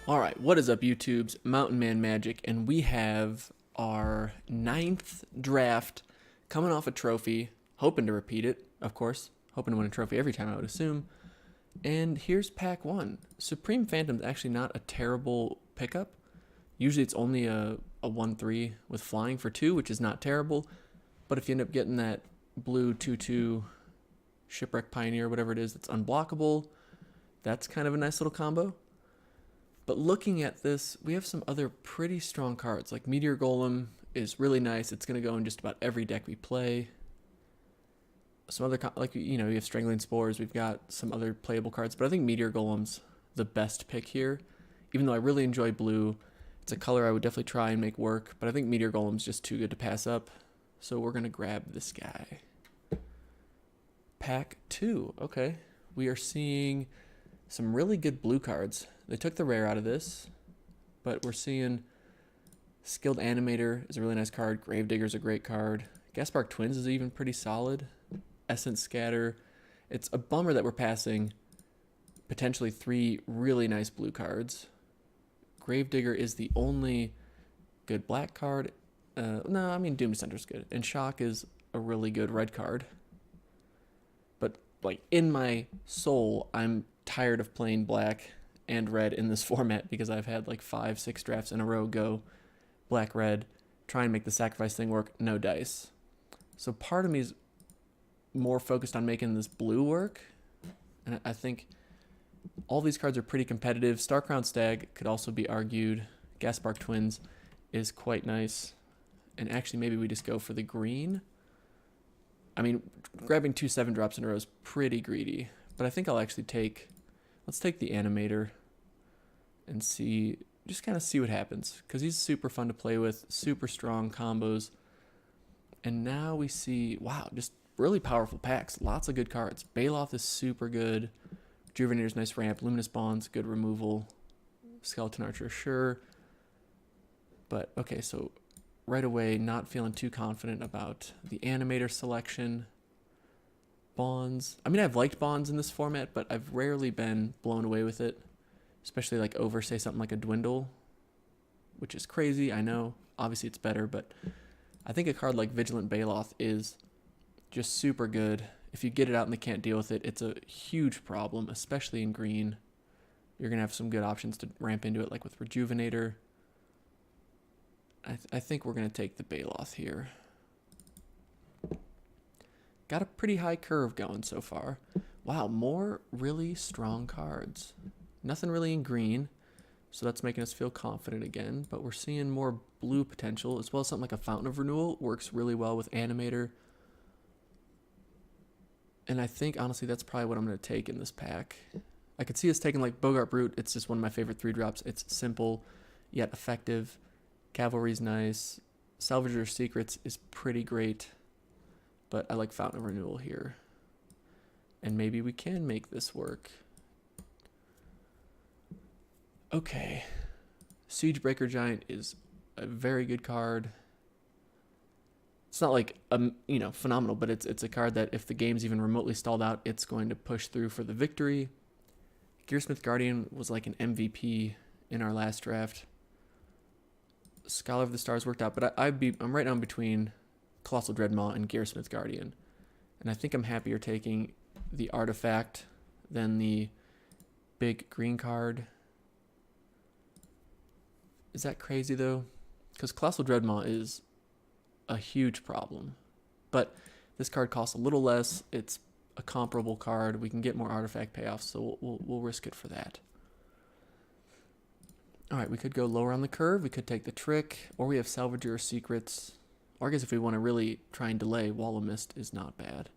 Alright, what is up YouTube's Mountain Man Magic, and we have our 9th draft coming off a trophy, hoping to repeat it, of course, hoping to win a trophy every time I would assume. And here's pack 1. Supreme Phantom's actually not a terrible pickup. Usually it's only a 1-3 with flying for 2, which is not terrible, but if you end up getting that blue 2-2 Shipwreck Pioneer, whatever it is, that's unblockable, that's kind of a nice little combo. But looking at this, we have some other pretty strong cards. Like Meteor Golem is really nice. It's going to go in just about every deck we play. Some other, you have Strangling Spores. We've got some other playable cards. But I think Meteor Golem's the best pick here. Even though I really enjoy blue, it's a color I would definitely try and make work. But I think Meteor Golem's just too good to pass up. So we're going to grab this guy. Pack 2. Okay. We are seeing some really good blue cards. They took the rare out of this, but we're seeing Skilled Animator is a really nice card. Gravedigger's a great card. Gaspark Twins is even pretty solid. Essence Scatter. It's a bummer that we're passing potentially 3 really nice blue cards. Gravedigger is the only good black card. No, I mean Doom Descenter's good. And Shock is a really good red card. But like in my soul, I'm tired of playing black and red in this format because I've had like 5-6 drafts in a row go black red, try and make the sacrifice thing work, no dice. So part of me is more focused on making this blue work, and I think all these cards are pretty competitive. Starcrown Stag could also be argued. Gaspark Twins is quite nice, and actually maybe we just go for the green. I mean, grabbing 2 7-drops in a row is pretty greedy, but I think I'll actually let's take the Animator and just kind of see what happens. Because he's super fun to play with, super strong combos. And now we see, wow, just really powerful packs. Lots of good cards. Baloth is super good. Rejuvenator's nice ramp. Luminous Bonds, good removal. Skeleton Archer, sure. But, okay, so right away, not feeling too confident about the Animator selection. Bonds. I mean, I've liked Bonds in this format, but I've rarely been blown away with it. Especially like over, say, something like a Dwindle, which is crazy, I know. Obviously, it's better, but I think a card like Vigilant Baloth is just super good. If you get it out and they can't deal with it, it's a huge problem, especially in green. You're going to have some good options to ramp into it, like with Rejuvenator. I think we're going to take the Baloth here. Got a pretty high curve going so far. Wow, more really strong cards. Nothing really in green, so that's making us feel confident again. But we're seeing more blue potential, as well as something like a Fountain of Renewal. Works really well with Animator. And I think, honestly, that's probably what I'm going to take in this pack. I could see us taking like Bogart Brute. It's just one of my favorite 3-drops. It's simple, yet effective. Cavalry's nice. Salvager's Secrets is pretty great. But I like Fountain of Renewal here. And maybe we can make this work. Okay. Siegebreaker Giant is a very good card. It's not like, phenomenal, but it's a card that if the game's even remotely stalled out, it's going to push through for the victory. Gearsmith Guardian was like an MVP in our last draft. Scholar of the Stars worked out, but I'm right now between Colossal Dreadmaw and Gearsmith Guardian. And I think I'm happier taking the Artifact than the big green card. Is that crazy, though? Because Colossal Dreadmaw is a huge problem. But this card costs a little less. It's a comparable card. We can get more artifact payoffs, so we'll risk it for that. All right, we could go lower on the curve. We could take the Trick, or we have Salvager Secrets. Or I guess if we want to really try and delay, Wall of Mist is not bad.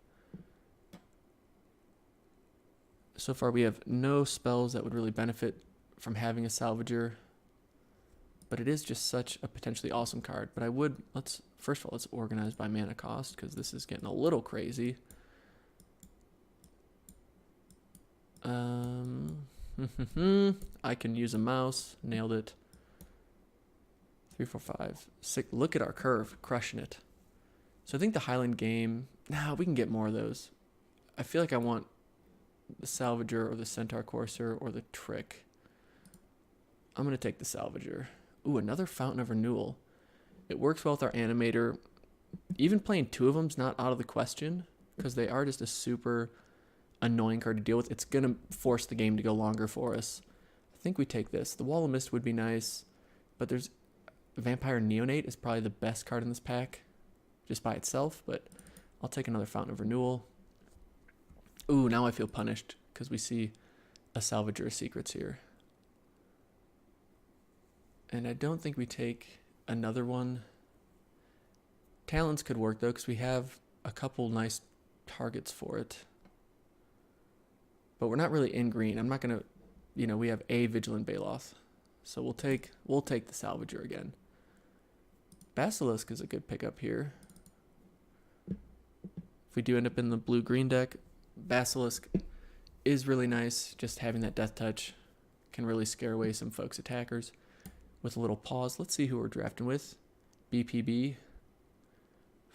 So far, we have no spells that would really benefit from having a Salvager. But it is just such a potentially awesome card. But first of all, let's organize by mana cost, because this is getting a little crazy. I can use a mouse. Nailed it. 3, 4, 5, 6. Look at our curve. Crushing it. So I think the Highland Game... we can get more of those. I feel like I want the Salvager or the Centaur Courser or the Trick. I'm going to take the Salvager. Ooh, another Fountain of Renewal. It works well with our animator. Even playing two of them's not out of the question because they are just a super annoying card to deal with. It's going to force the game to go longer for us. I think we take this. The Wall of Mist would be nice, but there's Vampire Neonate is probably the best card in this pack just by itself, but I'll take another Fountain of Renewal. Ooh, now I feel punished because we see a Salvager of Secrets here. And I don't think we take another one. Talons could work, though, because we have a couple nice targets for it. But we're not really in green. I'm not going to, we have a Vigilant Baloth. So we'll take the Salvager again. Basilisk is a good pickup here. If we do end up in the blue-green deck, Basilisk is really nice. Just having that death touch can really scare away some folks' attackers. With a little pause, let's see who we're drafting with. BPB,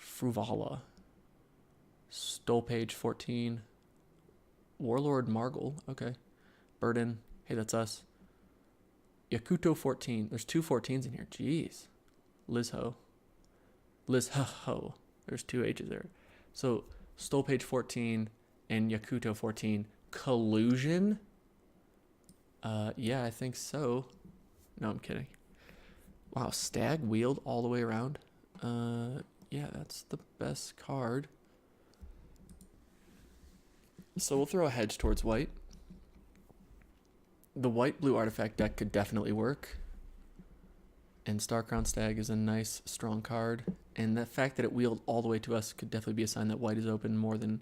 Fruvala, Stolpage 14, Warlord Margle, okay. Burden, hey, that's us. Yakuto 14, there's two 14s in here, jeez. Lizho, there's two H's there. So, Stolpage 14 and Yakuto 14, collusion? Yeah, I think so. No, I'm kidding. Wow, Stag wheeled all the way around. Yeah, that's the best card. So we'll throw a hedge towards white. The white-blue artifact deck could definitely work. And Starcrown Stag is a nice, strong card. And the fact that it wheeled all the way to us could definitely be a sign that white is open more than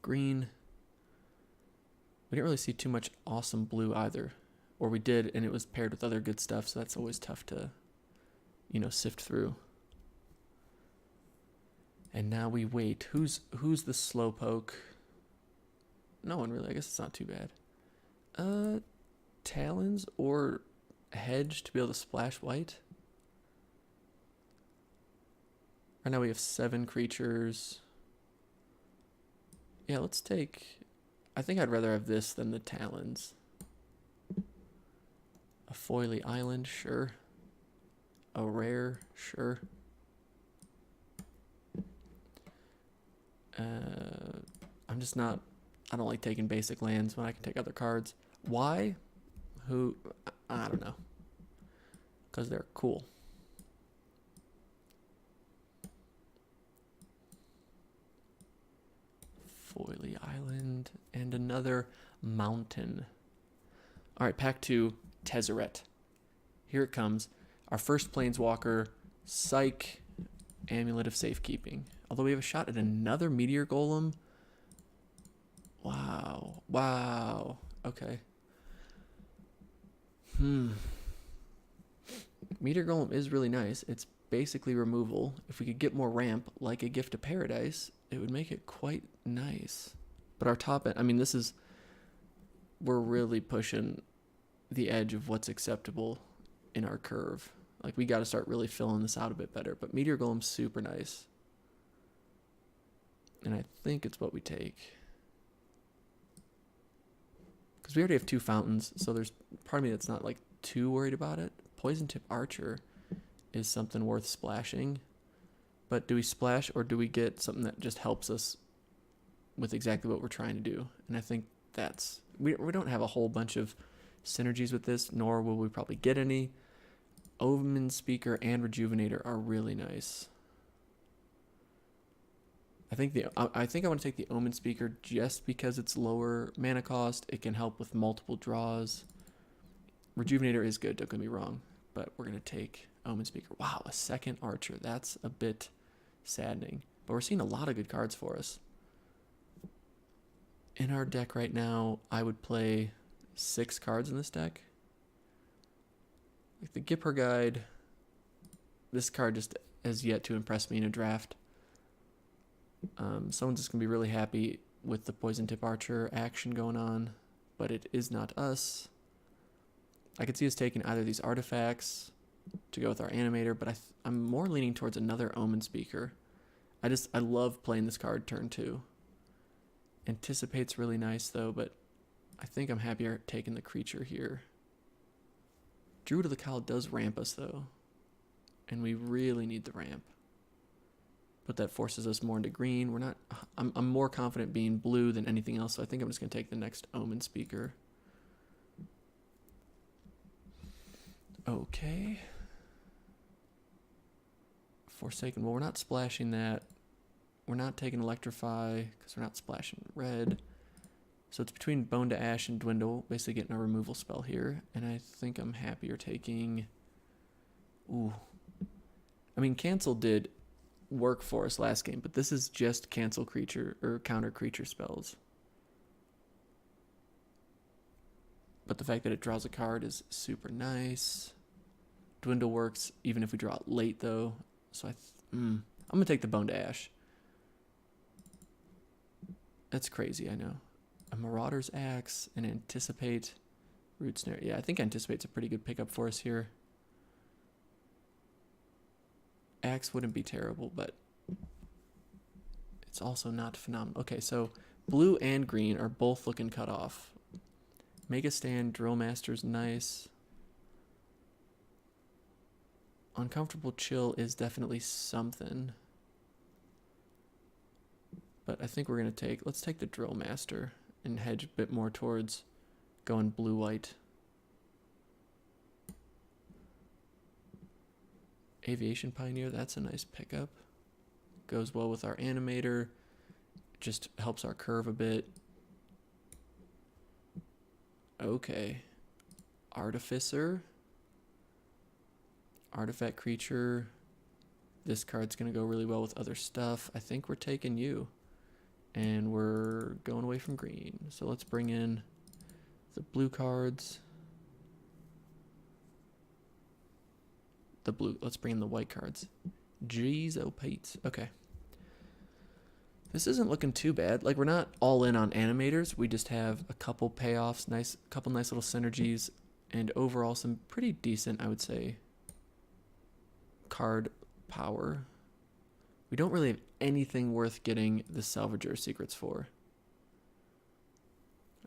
green. We didn't really see too much awesome blue either. Or we did, and it was paired with other good stuff, so that's always tough to, sift through. And now we wait. Who's the Slowpoke? No one really. I guess it's not too bad. Talons or Hedge to be able to splash white. Right now we have 7 creatures. Yeah, let's take... I think I'd rather have this than the Talons. A Foily Island, sure. A rare, sure. I'm just not... I don't like taking basic lands when I can take other cards. Why? I don't know. Because they're cool. Foily Island and another mountain. All right, pack 2, Tezzeret. Here it comes. Our first Planeswalker, Psych, Amulet of Safekeeping. Although we have a shot at another Meteor Golem. Wow. Okay. Meteor Golem is really nice. It's basically removal. If we could get more ramp, like a Gift of Paradise, it would make it quite nice. But our top end, we're really pushing the edge of what's acceptable in our curve. Like, we got to start really filling this out a bit better. But Meteor Golem's super nice. And I think it's what we take. Because we already have 2 fountains, so there's part of me that's not, too worried about it. Poison Tip Archer is something worth splashing. But do we splash, or do we get something that just helps us with exactly what we're trying to do? And I think that's... We don't have a whole bunch of synergies with this, nor will we probably get any. Omen Speaker and Rejuvenator are really nice. I think I want to take the Omen Speaker just because it's lower mana cost. It can help with multiple draws. Rejuvenator is good, don't get me wrong, but we're going to take Omen Speaker. Wow, a second Archer. That's a bit saddening, but we're seeing a lot of good cards for us. In our deck right now, I would play 6 cards in this deck. Like the Gipper Guide, this card just has yet to impress me in a draft. Someone's just going to be really happy with the Poison Tip Archer action going on, but it is not us. I could see us taking either of these artifacts to go with our animator, but I'm more leaning towards another Omen Speaker. I love playing this card turn 2. Anticipate's really nice though, but I think I'm happier taking the creature here. Druid of the Cowl does ramp us, though. And we really need the ramp. But that forces us more into green. We're not... I'm more confident being blue than anything else, so I think I'm just going to take the next Omen Speaker. Okay. Forsaken. Well, we're not splashing that. We're not taking Electrify because we're not splashing red. So it's between Bone to Ash and Dwindle, basically getting a removal spell here. And I think I'm happier taking... Ooh. I mean, Cancel did work for us last game, but this is just cancel creature or counter creature spells. But the fact that it draws a card is super nice. Dwindle works even if we draw it late, though. So I'm going to take the Bone to Ash. That's crazy, I know. A Marauder's Axe and Anticipate. Root Snare. Yeah, I think Anticipate's a pretty good pickup for us here. Axe wouldn't be terrible, but it's also not phenomenal. Okay, so blue and green are both looking cut off. Mega Stand, Drill Master's nice. Uncomfortable Chill is definitely something. But I think we're going to let's take the Drill Master and hedge a bit more towards going blue-white. Aviation Pioneer, that's a nice pickup. Goes well with our Animator. Just helps our curve a bit. Okay. Artificer. Artifact Creature. This card's going to go really well with other stuff. I think we're taking you. And we're going away from green. So let's bring in the blue cards. Let's bring in the white cards. Jeez, oh Pete. Okay. This isn't looking too bad. Like, we're not all in on animators. We just have a couple payoffs, couple nice little synergies, and overall some pretty decent, I would say, card power. We don't really have anything worth getting the Salvager secrets for.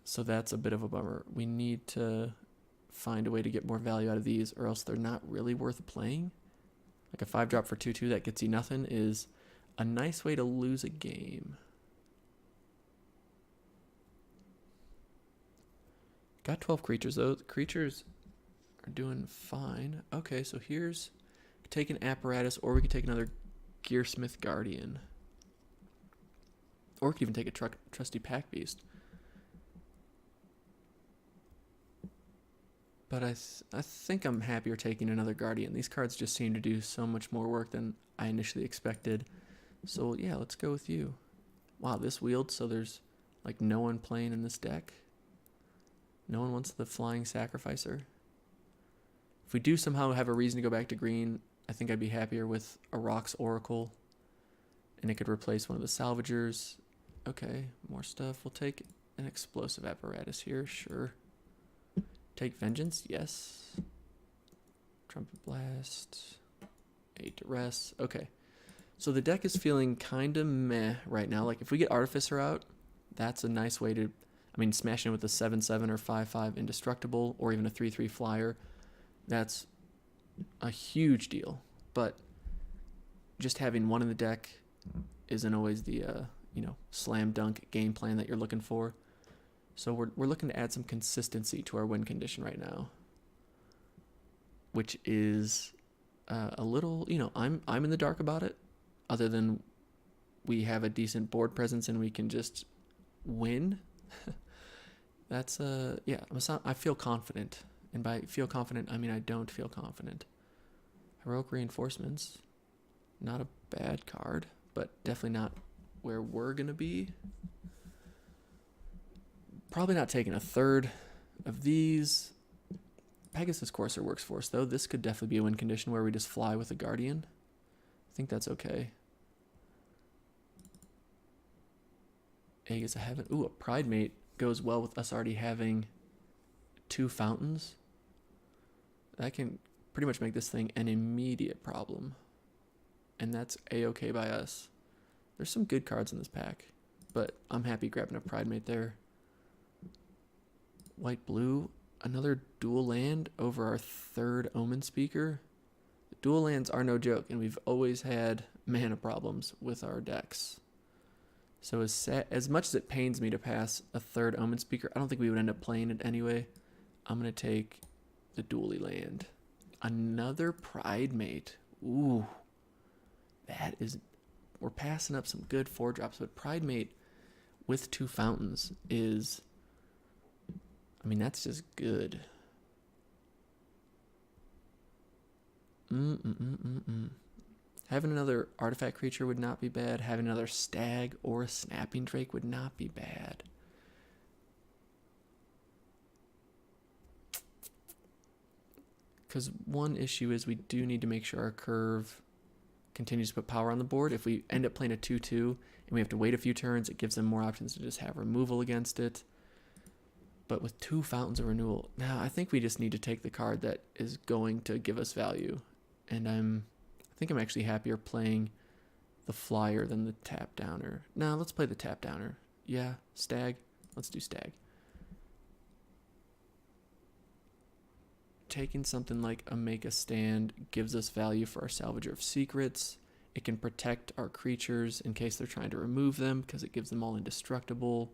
So that's a bit of a bummer. We need to find a way to get more value out of these, or else they're not really worth playing. Like a 5-drop for 2/2 that gets you nothing is a nice way to lose a game. Got 12 creatures though. The creatures are doing fine. Okay, so here's take an Apparatus, or we could take another Gearsmith Guardian. Or we could even take a Trusty Pack Beast. But I think I'm happier taking another Guardian. These cards just seem to do so much more work than I initially expected. So yeah, let's go with you. Wow, this wheeled, so there's like no one playing in this deck. No one wants the Flying Sacrificer. If we do somehow have a reason to go back to green, I think I'd be happier with a Rocks Oracle. And it could replace one of the Salvagers. Okay, more stuff. We'll take an Explosive Apparatus here, sure. Take Vengeance, yes. Trumpet Blast. 8 Duress. Okay. So the deck is feeling kind of meh right now. Like, if we get Artificer out, that's a nice way to... I mean, smashing it with a 7/7 or 5/5 Indestructible, or even a 3/3 Flyer, that's a huge deal. But just having one in the deck isn't always the, slam dunk game plan that you're looking for. So we're looking to add some consistency to our win condition right now, which is a little, I'm in the dark about it, other than we have a decent board presence and we can just win. That's I feel confident, and by feel confident I mean I don't feel confident. Heroic Reinforcements, not a bad card, but definitely not where we're gonna be. Probably not taking a third of these. Pegasus Courser works for us, though. This could definitely be a win condition where we just fly with a Guardian. I think that's okay. Aegis of Heaven. Ooh, a Pride Mate goes well with us already having 2 fountains. That can pretty much make this thing an immediate problem. And that's A-okay by us. There's some good cards in this pack, but I'm happy grabbing a Pride Mate there. White blue. another dual land over our third Omen Speaker. Dual lands are no joke, and we've always had mana problems with our decks. So as much as it pains me to pass a third Omen Speaker, I don't think we would end up playing it anyway. I'm going to take the dually land. Another Pride Mate. Ooh. That is... We're passing up some good 4-drops, but Pride Mate with 2 fountains is... I mean, that's just good. Having another artifact creature would not be bad. Having another stag or a snapping drake would not be bad. Because one issue is we do need to make sure our curve continues to put power on the board. If we end up playing a 2-2 and we have to wait a few turns, it gives them more options to just have removal against it. But with 2 fountains of renewal, now I think we just need to take the card that is going to give us value. And I think I'm actually happier playing the flyer than the tap downer. No, let's play the tap downer. Yeah, stag. Let's do stag. Taking something like a make a stand gives us value for our Salvager of Secrets. It can protect our creatures in case they're trying to remove them because it gives them all indestructible.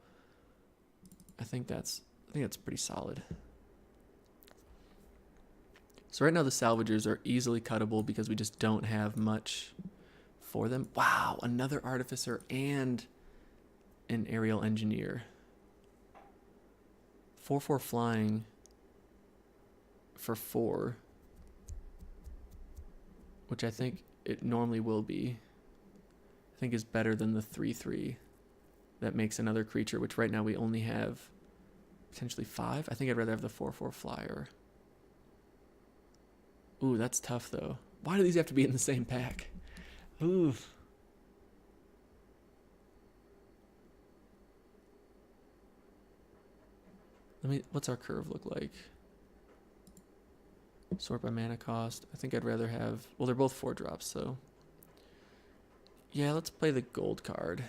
I think that's pretty solid. So right now the Salvagers are easily cuttable because we just don't have much for them. Wow, another Artificer and an Aerial Engineer. 4/4 flying for 4, which I think it normally will be. I think is better than the 3/3 that makes another creature, which right now we only have potentially 5. I think I'd rather have the 4/4 flyer. Ooh, that's tough though. Why do these have to be in the same pack? Ooh. What's our curve look like? Sort by mana cost. I think I'd rather have, well, they're both 4-drops, so. Yeah, let's play the gold card.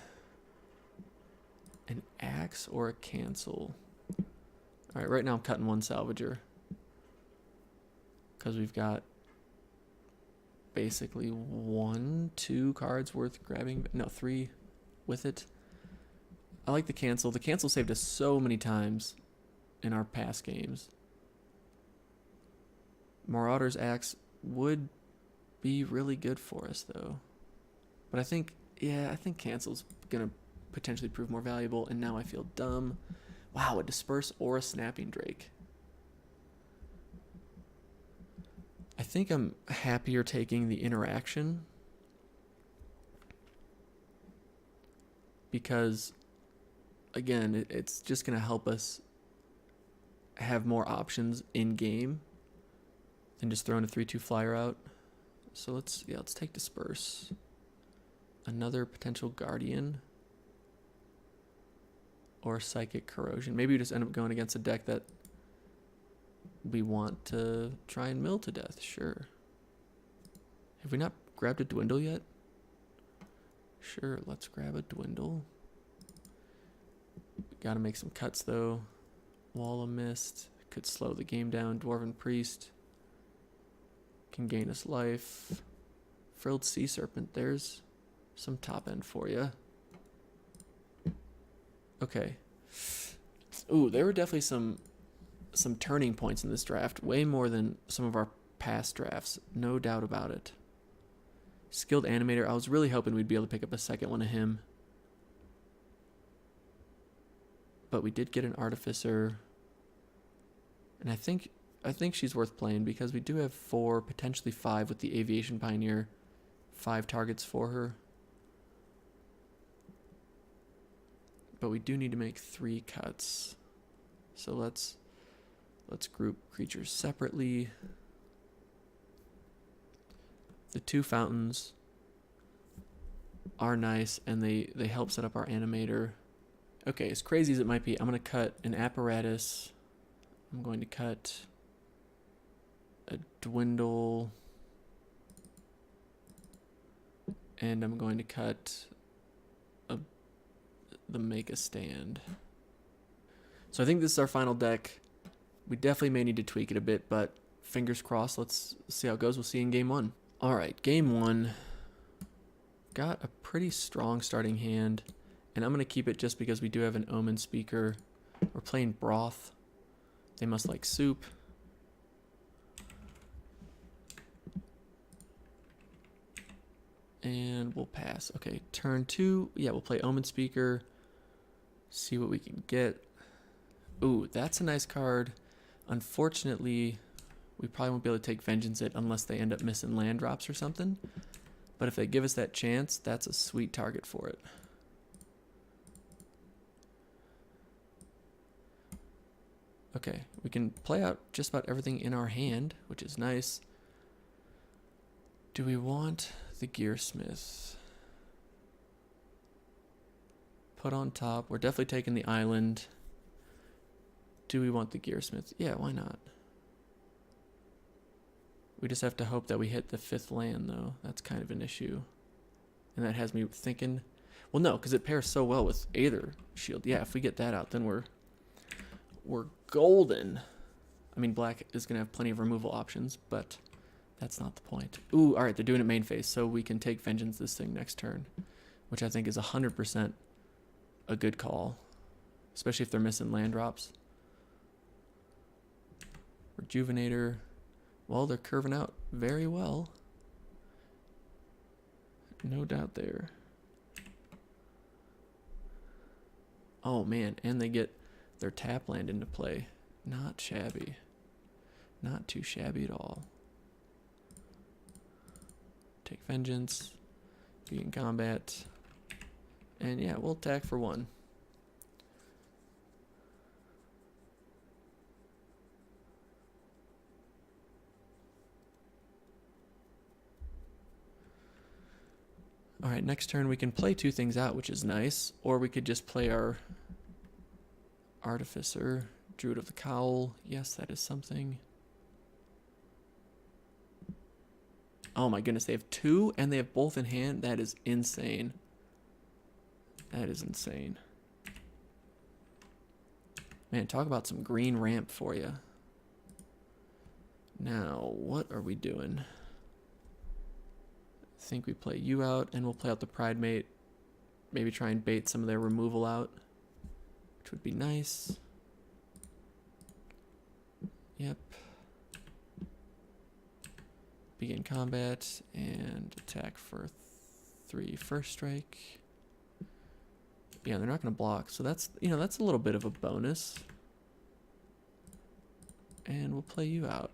An axe or a cancel. All right, right now I'm cutting 1 Salvager. Because we've got basically 1-2 cards worth grabbing. No, 3 with it. I like the cancel. The cancel saved us so many times in our past games. Marauder's Axe would be really good for us, though. But I think cancel's going to potentially prove more valuable, and now I feel dumb. Wow, a Disperse or a Snapping Drake. I think I'm happier taking the interaction because, again, it's just going to help us have more options in game than just throwing a 3/2 flyer out. So let's take Disperse. Another potential Guardian or Psychic Corrosion. Maybe we just end up going against a deck that we want to try and mill to death. Sure. Have we not grabbed a Dwindle yet? Sure, let's grab a Dwindle. Gotta make some cuts though. Wall of Mist could slow the game down. Dwarven Priest can gain us life. Frilled Sea Serpent, there's some top end for you. Okay. Ooh, there were definitely some turning points in this draft, way more than some of our past drafts, no doubt about it. Skilled Animator, I was really hoping we'd be able to pick up a second one of him. But we did get an Artificer. And I think she's worth playing because we do have 4, potentially 5 with the Aviation Pioneer. 5 targets for her. But we do need to make 3 cuts. So let's group creatures separately. The 2 fountains are nice, and they help set up our animator. Okay, as crazy as it might be, I'm going to cut an Apparatus. I'm going to cut a Dwindle. And I'm going to cut the Make a Stand. So I think this is our final deck. We definitely may need to tweak it a bit, but fingers crossed. Let's see how it goes. We'll see in game one. All right, game one. Got a pretty strong starting hand, and I'm going to keep it just because we do have an Omen speaker. We're playing Broth. They must like soup. And we'll pass. Okay, turn two. Yeah, we'll play Omen speaker. See what we can get. Ooh, that's a nice card. Unfortunately, we probably won't be able to take Vengeance it unless they end up missing land drops or something. But if they give us that chance, that's a sweet target for it. Okay, we can play out just about everything in our hand, which is nice. Do we want the Gearsmith? Put on top. We're definitely taking the island. Do we want the Gearsmith? Yeah, why not? We just have to hope that we hit the 5th land, though. That's kind of an issue. And that has me thinking... Well, no, because it pairs so well with Aether Shield. Yeah, if we get that out, then we're golden. I mean, black is going to have plenty of removal options, but that's not the point. Ooh, all right, they're doing it main phase, so we can take Vengeance this thing next turn, which I think is 100% a good call, especially if they're missing land drops. Rejuvenator... Well, they're curving out very well. No doubt there. Oh, man. And they get their tap land into play. Not shabby. Not too shabby at all. Take Vengeance. Be in combat. And yeah, we'll attack for 1. All right, next turn we can play 2 things out, which is nice. Or we could just play our Artificer, Druid of the Cowl. Yes, that is something. Oh my goodness, they have 2 and they have both in hand. That is insane. That is insane. Man, talk about some green ramp for you. Now, what are we doing? I think we play you out, and we'll play out the Pride Mate. Maybe try and bait some of their removal out, which would be nice. Yep. Begin combat and attack for 3 first strike. Yeah, they're not going to block, so that's, you know, that's a little bit of a bonus. And we'll play you out.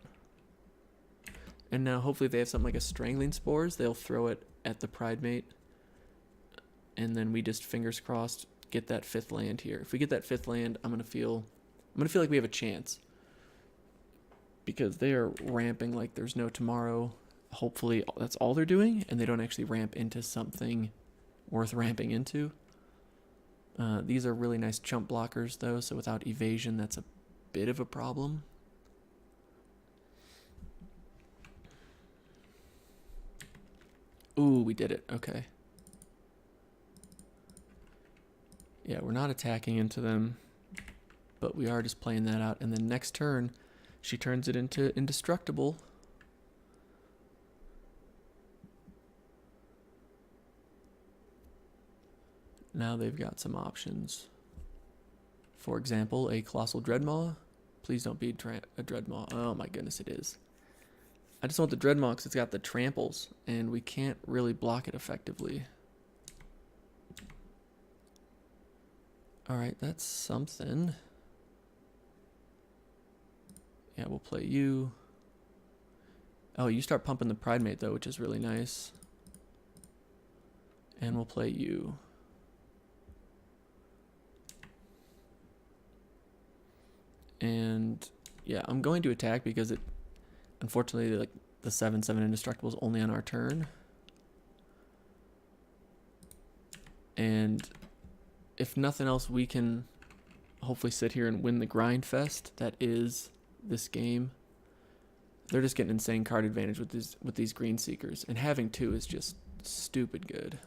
And now hopefully they have something like a Strangling Spores. They'll throw it at the Pride Mate. And then we just, fingers crossed, get that 5th land here. If we get that 5th land, I'm gonna feel like we have a chance. Because they are ramping like there's no tomorrow. Hopefully that's all they're doing, and they don't actually ramp into something worth ramping into. These are really nice chump blockers though, so without evasion that's a bit of a problem. Ooh, we did it. Okay. Yeah, we're not attacking into them, but we are just playing that out. And then next turn, she turns it into indestructible. Now they've got some options. For example, a Colossal Dreadmaw. Please don't be a Dreadmaw. Oh my goodness, it is. I just want the Dreadmaw because it's got the tramples, and we can't really block it effectively. Alright, that's something. Yeah, we'll play you. Oh, you start pumping the Pride Mate, though, which is really nice. And we'll play you. And, yeah, I'm going to attack because it... Unfortunately, like the 7/7 indestructible is only on our turn. And if nothing else, we can hopefully sit here and win the grind fest that is this game. They're just getting insane card advantage with these green seekers, and having 2 is just stupid good.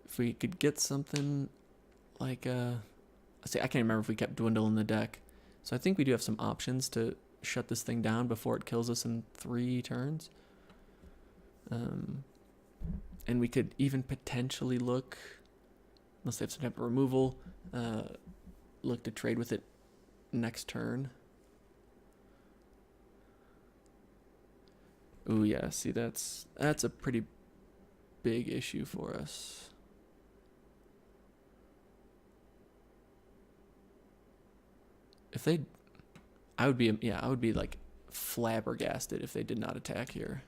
If we could get something like a See, I can't remember if we kept dwindling the deck. So I think we do have some options to shut this thing down before it kills us in 3 turns. And we could even potentially look, unless they have some type of removal, look to trade with it next turn. Ooh, yeah, see, that's a pretty big issue for us. If they, I would be like flabbergasted if they did not attack here.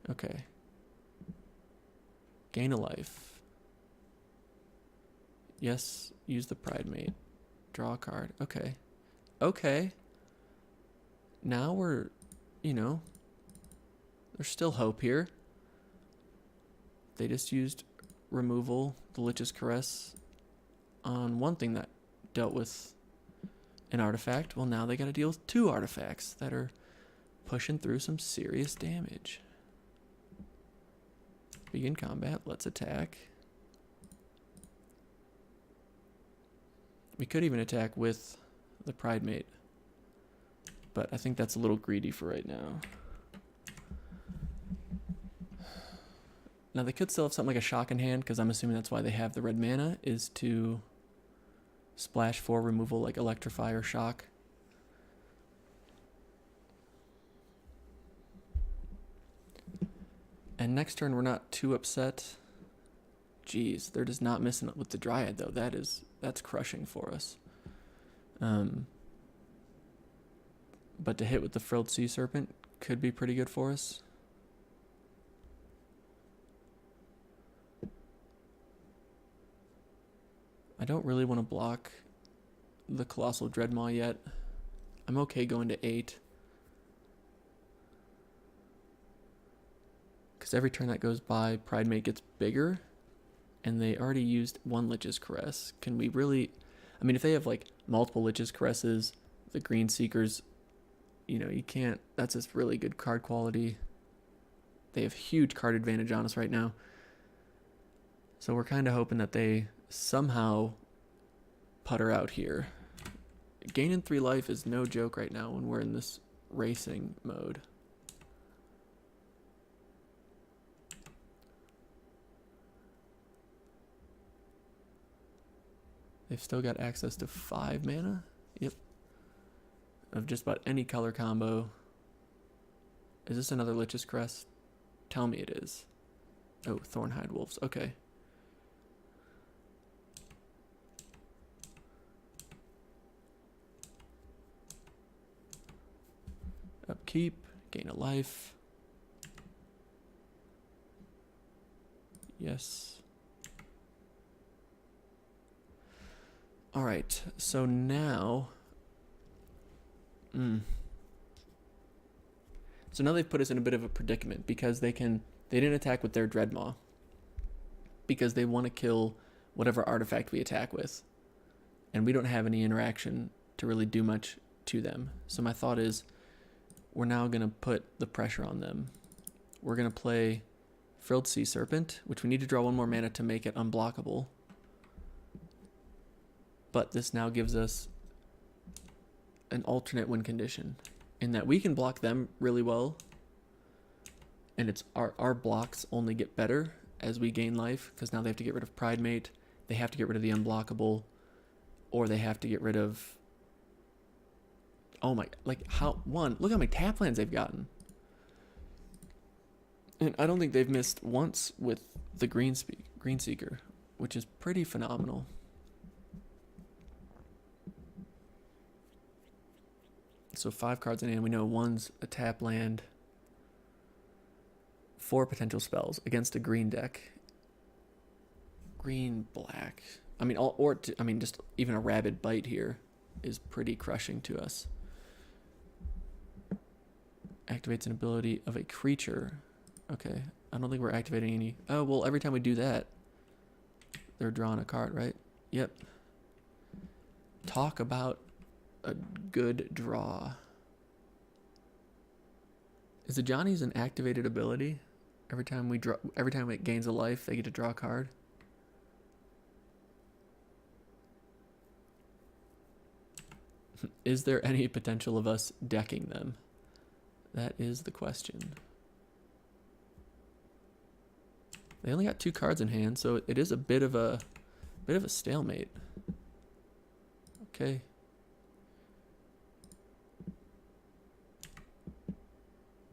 Okay. Gain a life. Yes, use the Pride Mate. Draw a card. Okay. Okay. Now we're, there's still hope here. They just used removal, the Lich's Caress, on one thing that dealt with an artifact. Well, now they got to deal with 2 artifacts that are pushing through some serious damage. Begin combat. Let's attack. We could even attack with the Pride Mate, but I think that's a little greedy for right now. Now they could still have something like a shock in hand, because I'm assuming that's why they have the red mana, is to splash for removal like Electrify or Shock. And next turn we're not too upset. Jeez, they're just not missing it with the Dryad though. That's crushing for us. But to hit with the Frilled Sea Serpent could be pretty good for us. I don't really want to block the Colossal Dreadmaw yet. I'm okay going to 8. Because every turn that goes by, Pride Mate gets bigger. And they already used 1 Lich's Caress. Can we really... I mean, if they have like multiple Lich's Caresses, the Green Seekers, you can't... That's just really good card quality. They have huge card advantage on us right now. So we're kind of hoping that they somehow putter out here. Gaining 3 life is no joke right now when we're in this racing mode. They've still got access to 5 mana. Yep. Of just about any color combo. Is this another Lich's Crest? Tell me it is. Oh, Thornhide Wolves. Okay. Upkeep. Gain a life. Yes. All right, so now, so now they've put us in a bit of a predicament because they didn't attack with their Dreadmaw because they want to kill whatever artifact we attack with, and we don't have any interaction to really do much to them. So my thought is, we're now gonna put the pressure on them. We're gonna play Frilled Sea Serpent, which we need to draw 1 more mana to make it unblockable. But this now gives us an alternate win condition in that we can block them really well. And it's our blocks only get better as we gain life, because now they have to get rid of Pride Mate. They have to get rid of the unblockable, or they have to get rid of... Oh my, look how many tap lands they've gotten. And I don't think they've missed once with the Green Seeker, which is pretty phenomenal. So 5 cards in hand. We know 1's a tap land. 4 potential spells against a green deck. Green, black. I mean, just even a Rabid Bite here is pretty crushing to us. Activates an ability of a creature. Okay, I don't think we're activating any. Oh, well, every time we do that, they're drawing a card, right? Yep. Talk about a good draw. Is the Johnny's an activated ability? Every time it gains a life, they get to draw a card. Is there any potential of us decking them? That is the question. They only got 2 cards in hand, so it is a bit of a stalemate. Okay.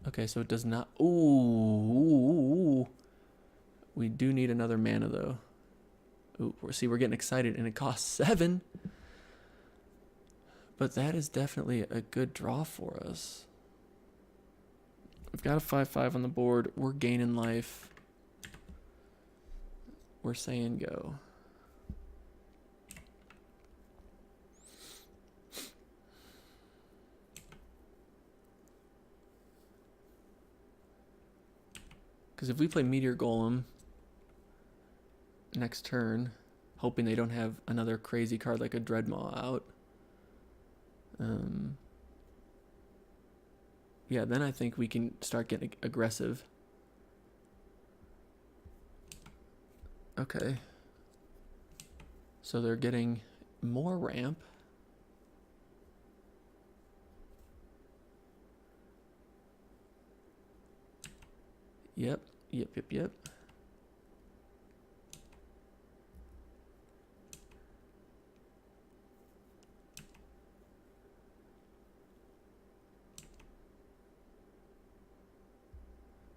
Okay, so it does not. Ooh. We do need another mana though. Ooh, see, we're getting excited, and it costs 7. But that is definitely a good draw for us. We've got a 5/5 on the board. We're gaining life. We're saying go. Because if we play Meteor Golem next turn, hoping they don't have another crazy card like a Dreadmaw out, yeah, then I think we can start getting aggressive. Okay. So they're getting more ramp. Yep.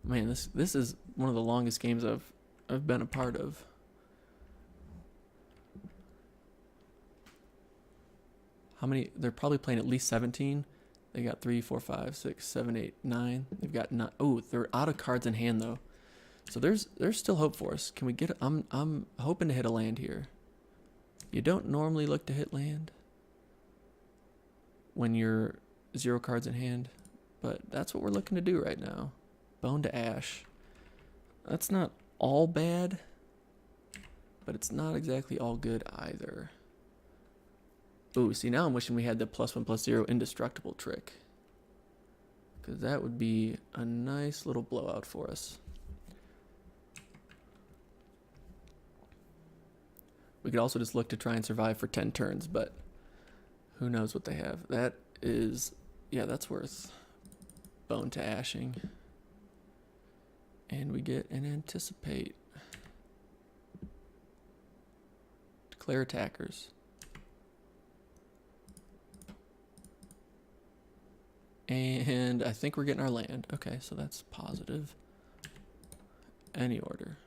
Man, this is one of the longest games I've been a part of. How many? They're probably playing at least 17. They got 3, 4, 5, 6, 7, 8, 9. They've got 9. Oh, they're out of cards in hand though. So there's still hope for us. Can we get? I'm hoping to hit a land here. You don't normally look to hit land when you're 0 cards in hand, but that's what we're looking to do right now. Bone to Ash. That's not all bad, but it's not exactly all good either. Ooh, see, now I'm wishing we had the +1/+0 indestructible trick, because that would be a nice little blowout for us. We could also just look to try and survive for 10 turns, but who knows what they have. That is, yeah, that's worth bone to ashing. And we get an anticipate. Declare attackers. And I think we're getting our land. Okay, so that's positive. Any order.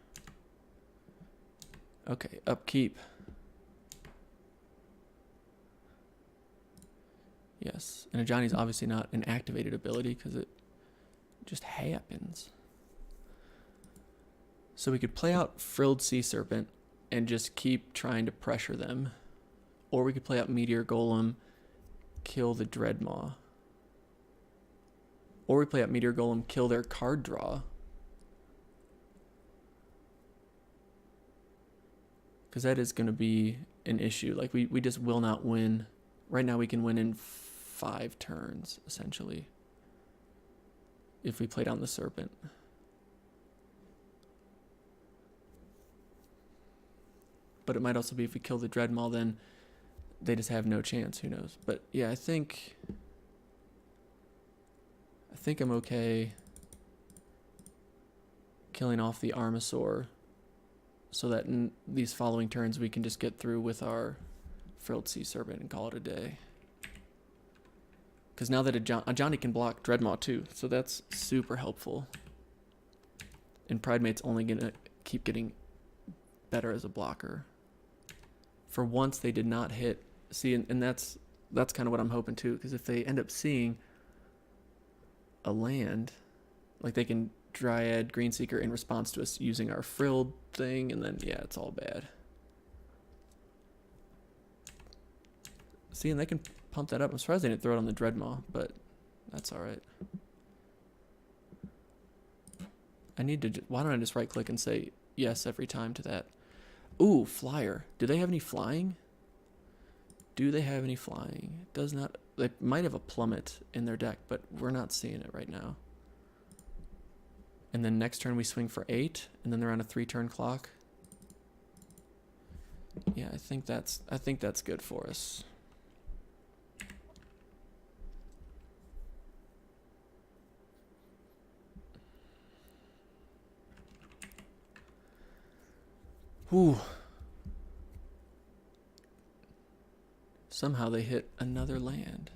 Okay, upkeep. Yes, and Ajani's obviously not an activated ability because it just happens. So we could play out Frilled Sea Serpent and just keep trying to pressure them. Or we could play out Meteor Golem, kill the Dreadmaw. Or we play out Meteor Golem, kill their card draw. Because that is going to be an issue. Like, we just will not win. Right now we can win in 5 turns, essentially. If we play down the Serpent. But it might also be if we kill the Dreadmaw, then they just have no chance. Who knows? But yeah, I think I'm okay killing off the Armasaur, so that in these following turns we can just get through with our Frilled Sea Serpent and call it a day. Because now that Ajani can block Dreadmaw too, so that's super helpful. And Pridemate's only gonna keep getting better as a blocker. For once, they did not hit. See, and that's kind of what I'm hoping too. Because if they end up seeing a land, like they can Dryad Greenseeker in response to us using our frilled thing, and then yeah, it's all bad. See, and they can pump that up. I'm surprised they didn't throw it on the Dreadmaw, but that's all right. I need to. Why don't I just right click and say yes every time to that? Ooh, flyer. Do they have any flying? Do they have any flying? It does not. They might have a plummet in their deck, but we're not seeing it right now. And then next turn we swing for 8, and then they're on a 3-turn clock. Yeah, I think that's good for us. Whew. Somehow they hit another land.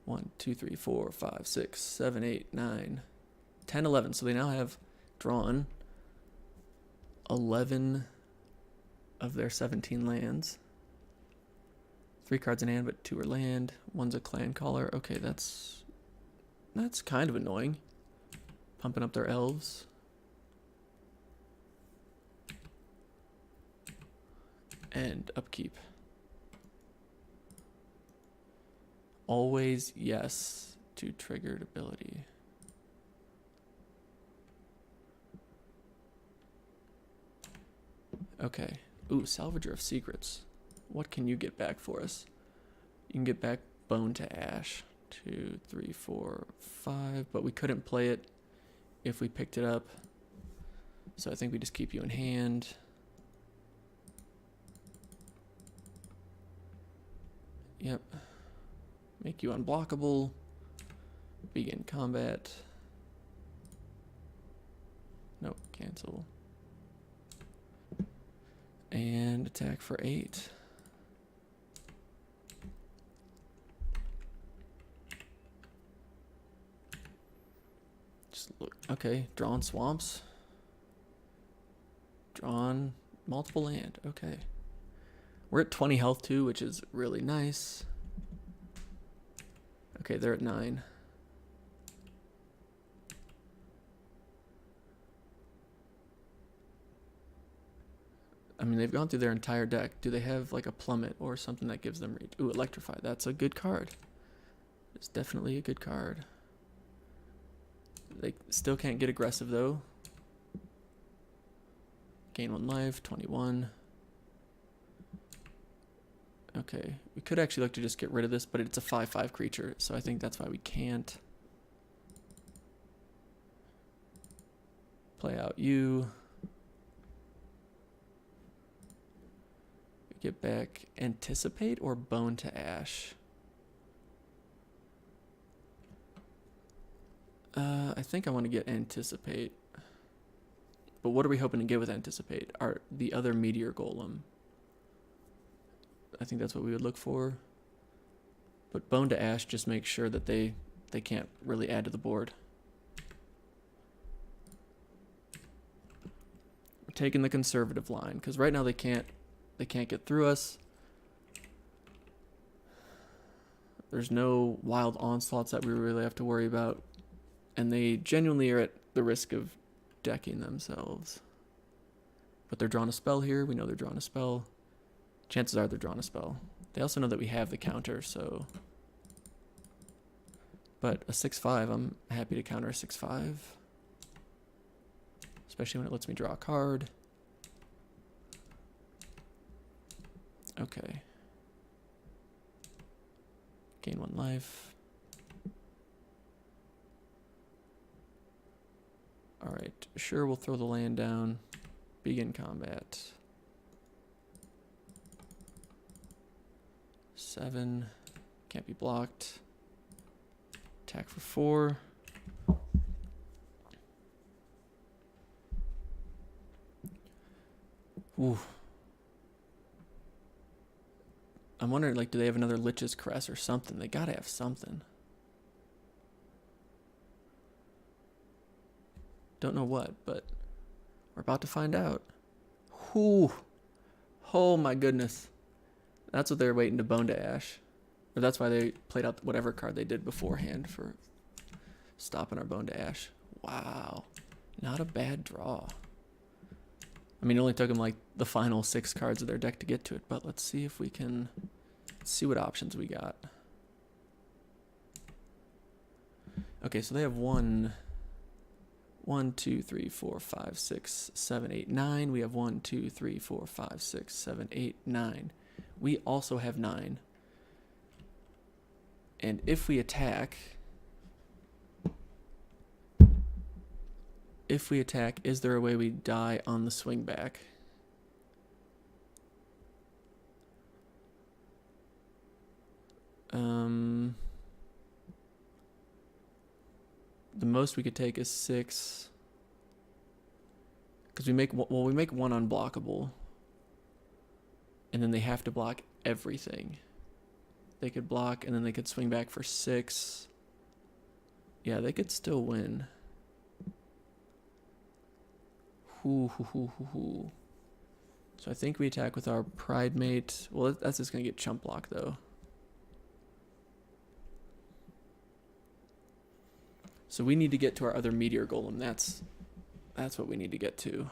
1, 2, 3, 4, 5, 6, 7, 8, 9, 10, 11. So they now have drawn 11 of their 17 lands. 3 cards in hand, but 2 are land. 1's a clan caller. Okay, that's kind of annoying. Pumping up their elves. And upkeep. Always yes to triggered ability. Okay. Ooh, Salvager of Secrets. What can you get back for us? You can get back Bone to Ash. 2, 3, 4, 5. But we couldn't play it if we picked it up. So I think we just keep you in hand. Yep. Make you unblockable. Begin combat. Nope, cancel. And attack for 8. Just look. Okay, drawn swamps. Drawn multiple land. Okay. We're at 20 health too, which is really nice. Okay, they're at 9. I mean, they've gone through their entire deck. Do they have like a plummet or something that gives them reach? Ooh, electrify. That's a good card. It's definitely a good card. They still can't get aggressive though. Gain 1 life, 21. Okay, we could actually look to just get rid of this, but it's a 5/5 creature, so I think that's why we can't. Play out you. Get back Anticipate or Bone to Ash. I think I want to get Anticipate. But what are we hoping to get with Anticipate? The other Meteor Golem. I think that's what we would look for. But Bone to Ash just makes sure that they can't really add to the board. We're taking the conservative line, because right now they can't get through us. There's no wild onslaughts that we really have to worry about. And they genuinely are at the risk of decking themselves. But they're drawing a spell here. We know they're drawing a spell. Chances are they're drawing a spell. They also know that we have the counter, so. But a 6/5, I'm happy to counter a 6/5. Especially when it lets me draw a card. Okay. Gain 1 life. Alright, sure, we'll throw the land down. Begin combat. 7. Can't be blocked. Attack for 4. Ooh. I'm wondering, like, do they have another Lich's Crest or something? They gotta have something. Don't know what, but we're about to find out. Whew. Oh my goodness. That's what they're waiting to Bone to Ash. Or that's why they played out whatever card they did beforehand for stopping our Bone to Ash. Wow. Not a bad draw. I mean, it only took them like the final 6 cards of their deck to get to it, but let's see if we can see what options we got. Okay, so they have 1, 2, 3, 4, 5, 6, 7, 8, 9. We have 1, 2, 3, 4, 5, 6, 7, 8, 9. We also have 9. And if we attack, is there a way we die on the swing back? The most we could take is 6. Because we make one unblockable. And then they have to block everything. They could block, and then they could swing back for 6. Yeah, they could still win. So I think we attack with our Pride Mate. Well, that's just going to get chump block, though. So we need to get to our other Meteor Golem. That's what we need to get to.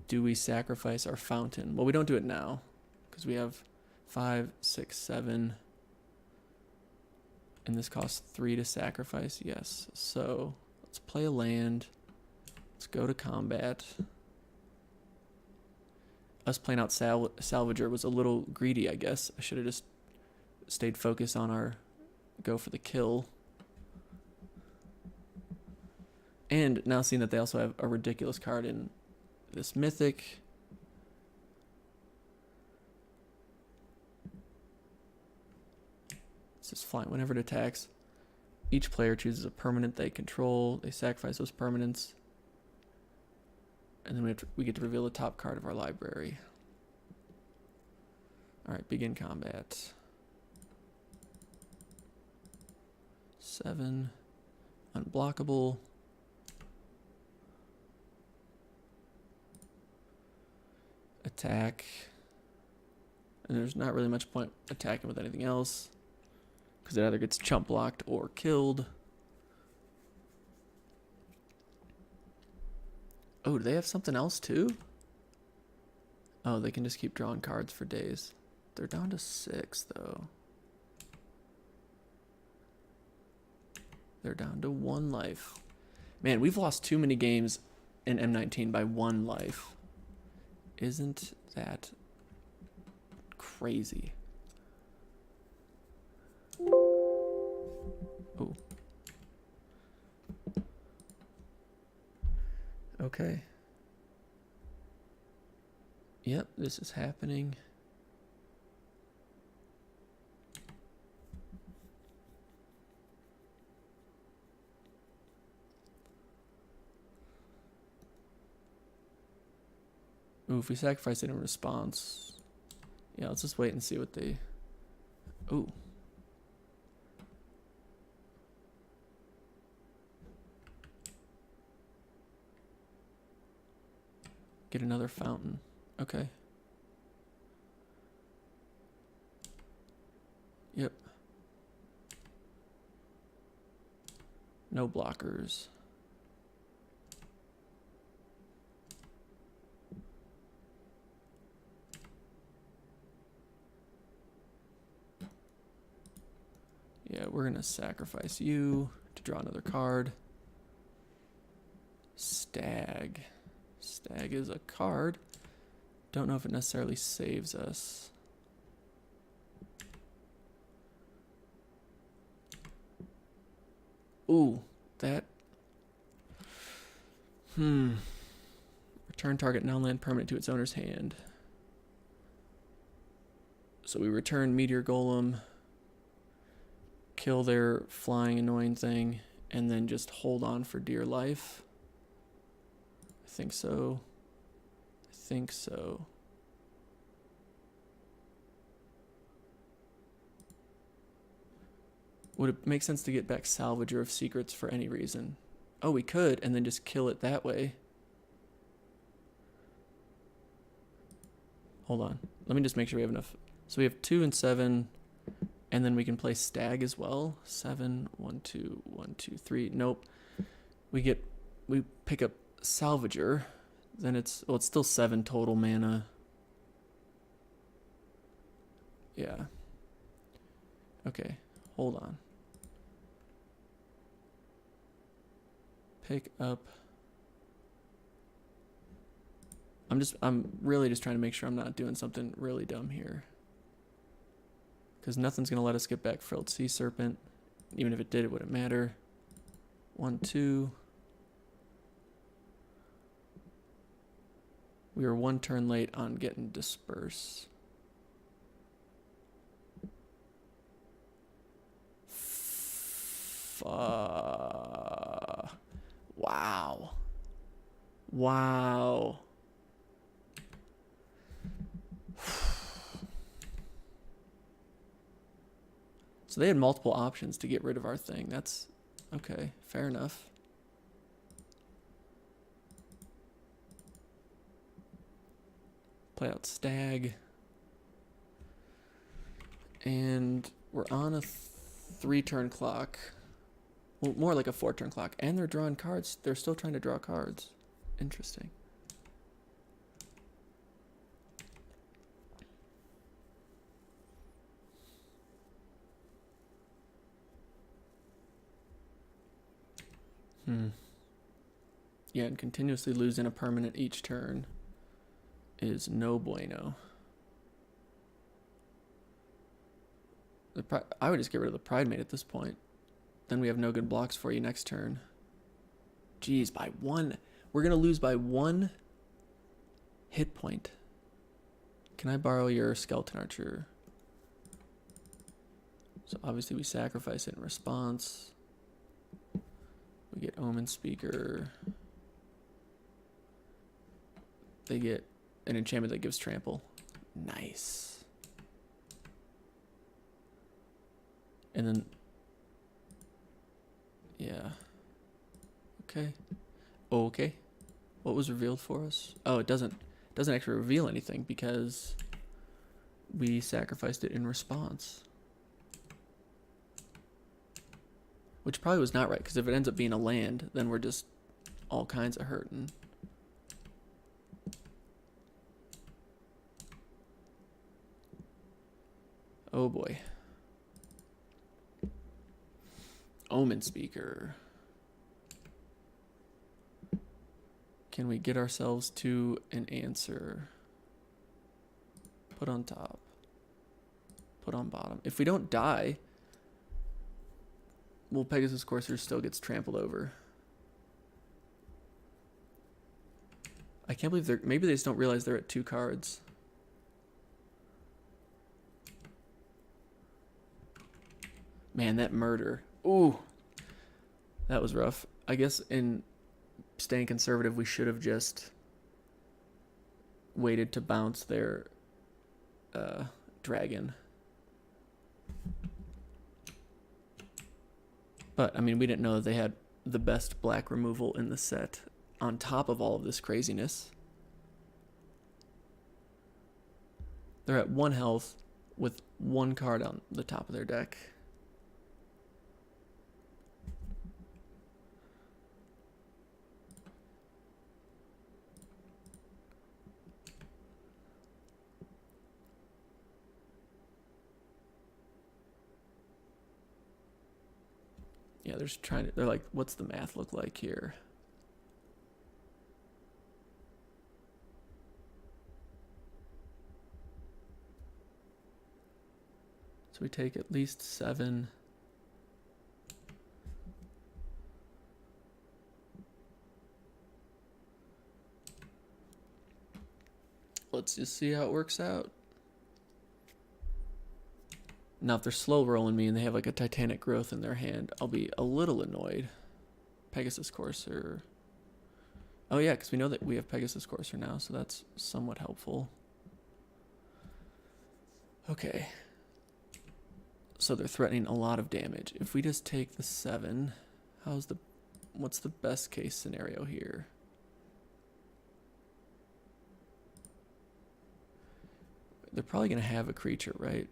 Do we sacrifice our fountain? Well, we don't do it now because we have 5, 6, 7. And this costs 3 to sacrifice. Yes. So let's play a land. Let's go to combat. Us playing out Salvager was a little greedy, I guess. I should have just stayed focused on our go for the kill. And now seeing that they also have a ridiculous card in this mythic. It's just flying whenever it attacks. Each player chooses a permanent they control. They sacrifice those permanents. And then we get to reveal the top card of our library. Alright, begin combat. 7. Unblockable. Attack. And there's not really much point attacking with anything else, because it either gets chump blocked or killed. Oh, do they have something else too? Oh, they can just keep drawing cards for days. They're down to 6 though. They're down to 1 life. Man, we've lost too many games in M19 by 1 life. Isn't that crazy? Oh. Okay. Yep, this is happening. Ooh, if we sacrifice it in response. Yeah, let's just wait and see what they... Ooh. Get another fountain. Okay. Yep. No blockers. Yeah, we're going to sacrifice you to draw another card. Stag. Stag is a card. Don't know if it necessarily saves us. Ooh, that... Return target non-land permanent to its owner's hand. So we return Meteor Golem, kill their flying annoying thing, and then just hold on for dear life. I think so. I think so. Would it make sense to get back Salvager of Secrets for any reason? Oh, we could, and then just kill it that way. Hold on. Let me just make sure we have enough. So we have 2 and 7, and then we can play Stag as well. 7, 1, 2, 1, 2, 3. Nope. We pick up Salvager. Then it's still 7 total mana. Yeah. Okay. Hold on. Pick up. I'm really just trying to make sure I'm not doing something really dumb here. Because nothing's going to let us get back Frilled Sea Serpent. Even if it did, it wouldn't matter. 1, 2. We were 1 turn late on getting Disperse. Wow. Wow. So they had multiple options to get rid of our thing. That's okay. Fair enough. Play out stag. And we're on a 3-turn clock. Well, more like a 4-turn clock. And they're drawing cards. They're still trying to draw cards. Interesting. Yeah, and continuously losing a permanent each turn is no bueno. I would just get rid of the Pride Mate at this point. Then we have no good blocks for you next turn. Jeez, by 1. We're going to lose by 1 hit point. Can I borrow your Skeleton Archer? So obviously we sacrifice it in response. We get Omen Speaker. They get an enchantment that gives trample. Nice. And then, yeah. Okay. Okay. What was revealed for us? Oh, it doesn't actually reveal anything because we sacrificed it in response. Which probably was not right, because if it ends up being a land, then we're just all kinds of hurting. Oh boy. Omen Speaker. Can we get ourselves to an answer? Put on top. Put on bottom. If we don't die, well, Pegasus Courser still gets trampled over. I can't believe they're... Maybe they just don't realize they're at 2 cards. Man, that murder. Ooh. That was rough. I guess in staying conservative, we should have just waited to bounce their dragon. But, I mean, we didn't know that they had the best black removal in the set on top of all of this craziness. They're at 1 health with 1 card on the top of their deck. Yeah, they're just trying to... They're like, what's the math look like here? So we take at least 7. Let's just see how it works out. Now, if they're slow rolling me and they have like a Titanic Growth in their hand, I'll be a little annoyed. Pegasus Courser. Oh yeah, because we know that we have Pegasus Courser now, so that's somewhat helpful. Okay. So they're threatening a lot of damage. If we just take the 7, what's the best case scenario here? They're probably going to have a creature, right?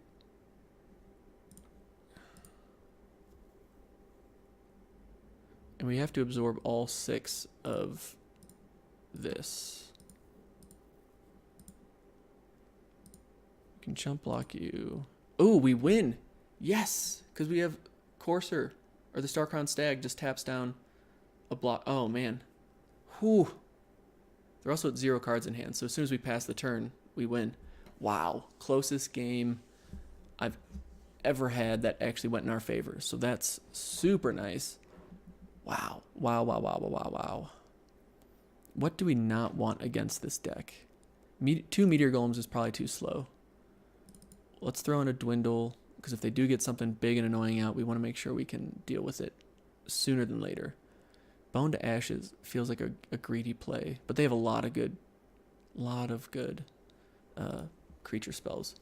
And we have to absorb all 6 of this. We can chump block you. Oh, we win! Yes! Because we have Courser, or the Star-Crowned Stag just taps down a block. Oh, man. Whew. They're also at 0 cards in hand, so as soon as we pass the turn, we win. Wow. Closest game I've ever had that actually went in our favor. So that's super nice. Wow. Wow, wow, wow, wow, wow, wow. What do we not want against this deck? 2 Meteor Golems is probably too slow. Let's throw in a Dwindle, because if they do get something big and annoying out, we want to make sure we can deal with it sooner than later. Bone to Ashes feels like a greedy play, but they have a lot of good creature spells.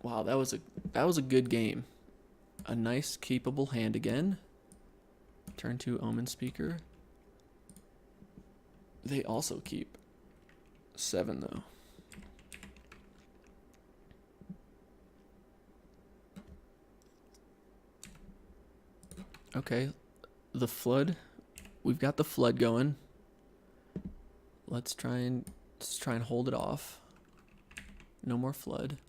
Wow, that was a good game. A nice keepable hand again. Turn 2 Omen Speaker. They also keep 7 though. Okay, the flood. We've got the flood going. Let's try and hold it off. No more flood.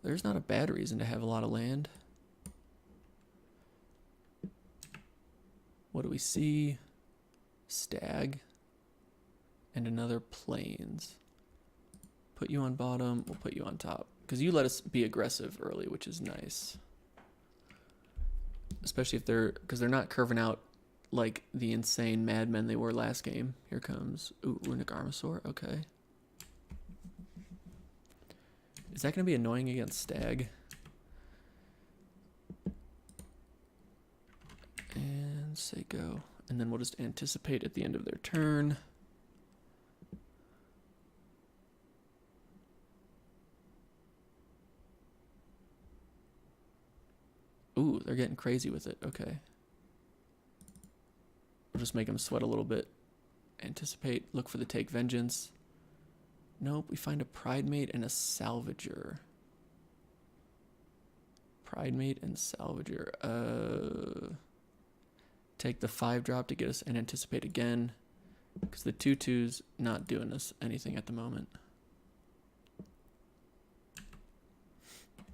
There's not a bad reason to have a lot of land. What do we see? Stag. And another plains. Put you on bottom, we'll put you on top. Because you let us be aggressive early, which is nice. Especially if because they're not curving out like the insane madmen they were last game. Here comes, ooh, Runic Armosaur, okay. Is that going to be annoying against Stag? And say go. And then we'll just anticipate at the end of their turn. Ooh, they're getting crazy with it. Okay. We'll just make them sweat a little bit. Anticipate, look for the take vengeance. Nope, we find a Pridemate and a Salvager. Pridemate and Salvager. Take the 5-drop to get us and anticipate again. Because the 2/2's not doing us anything at the moment.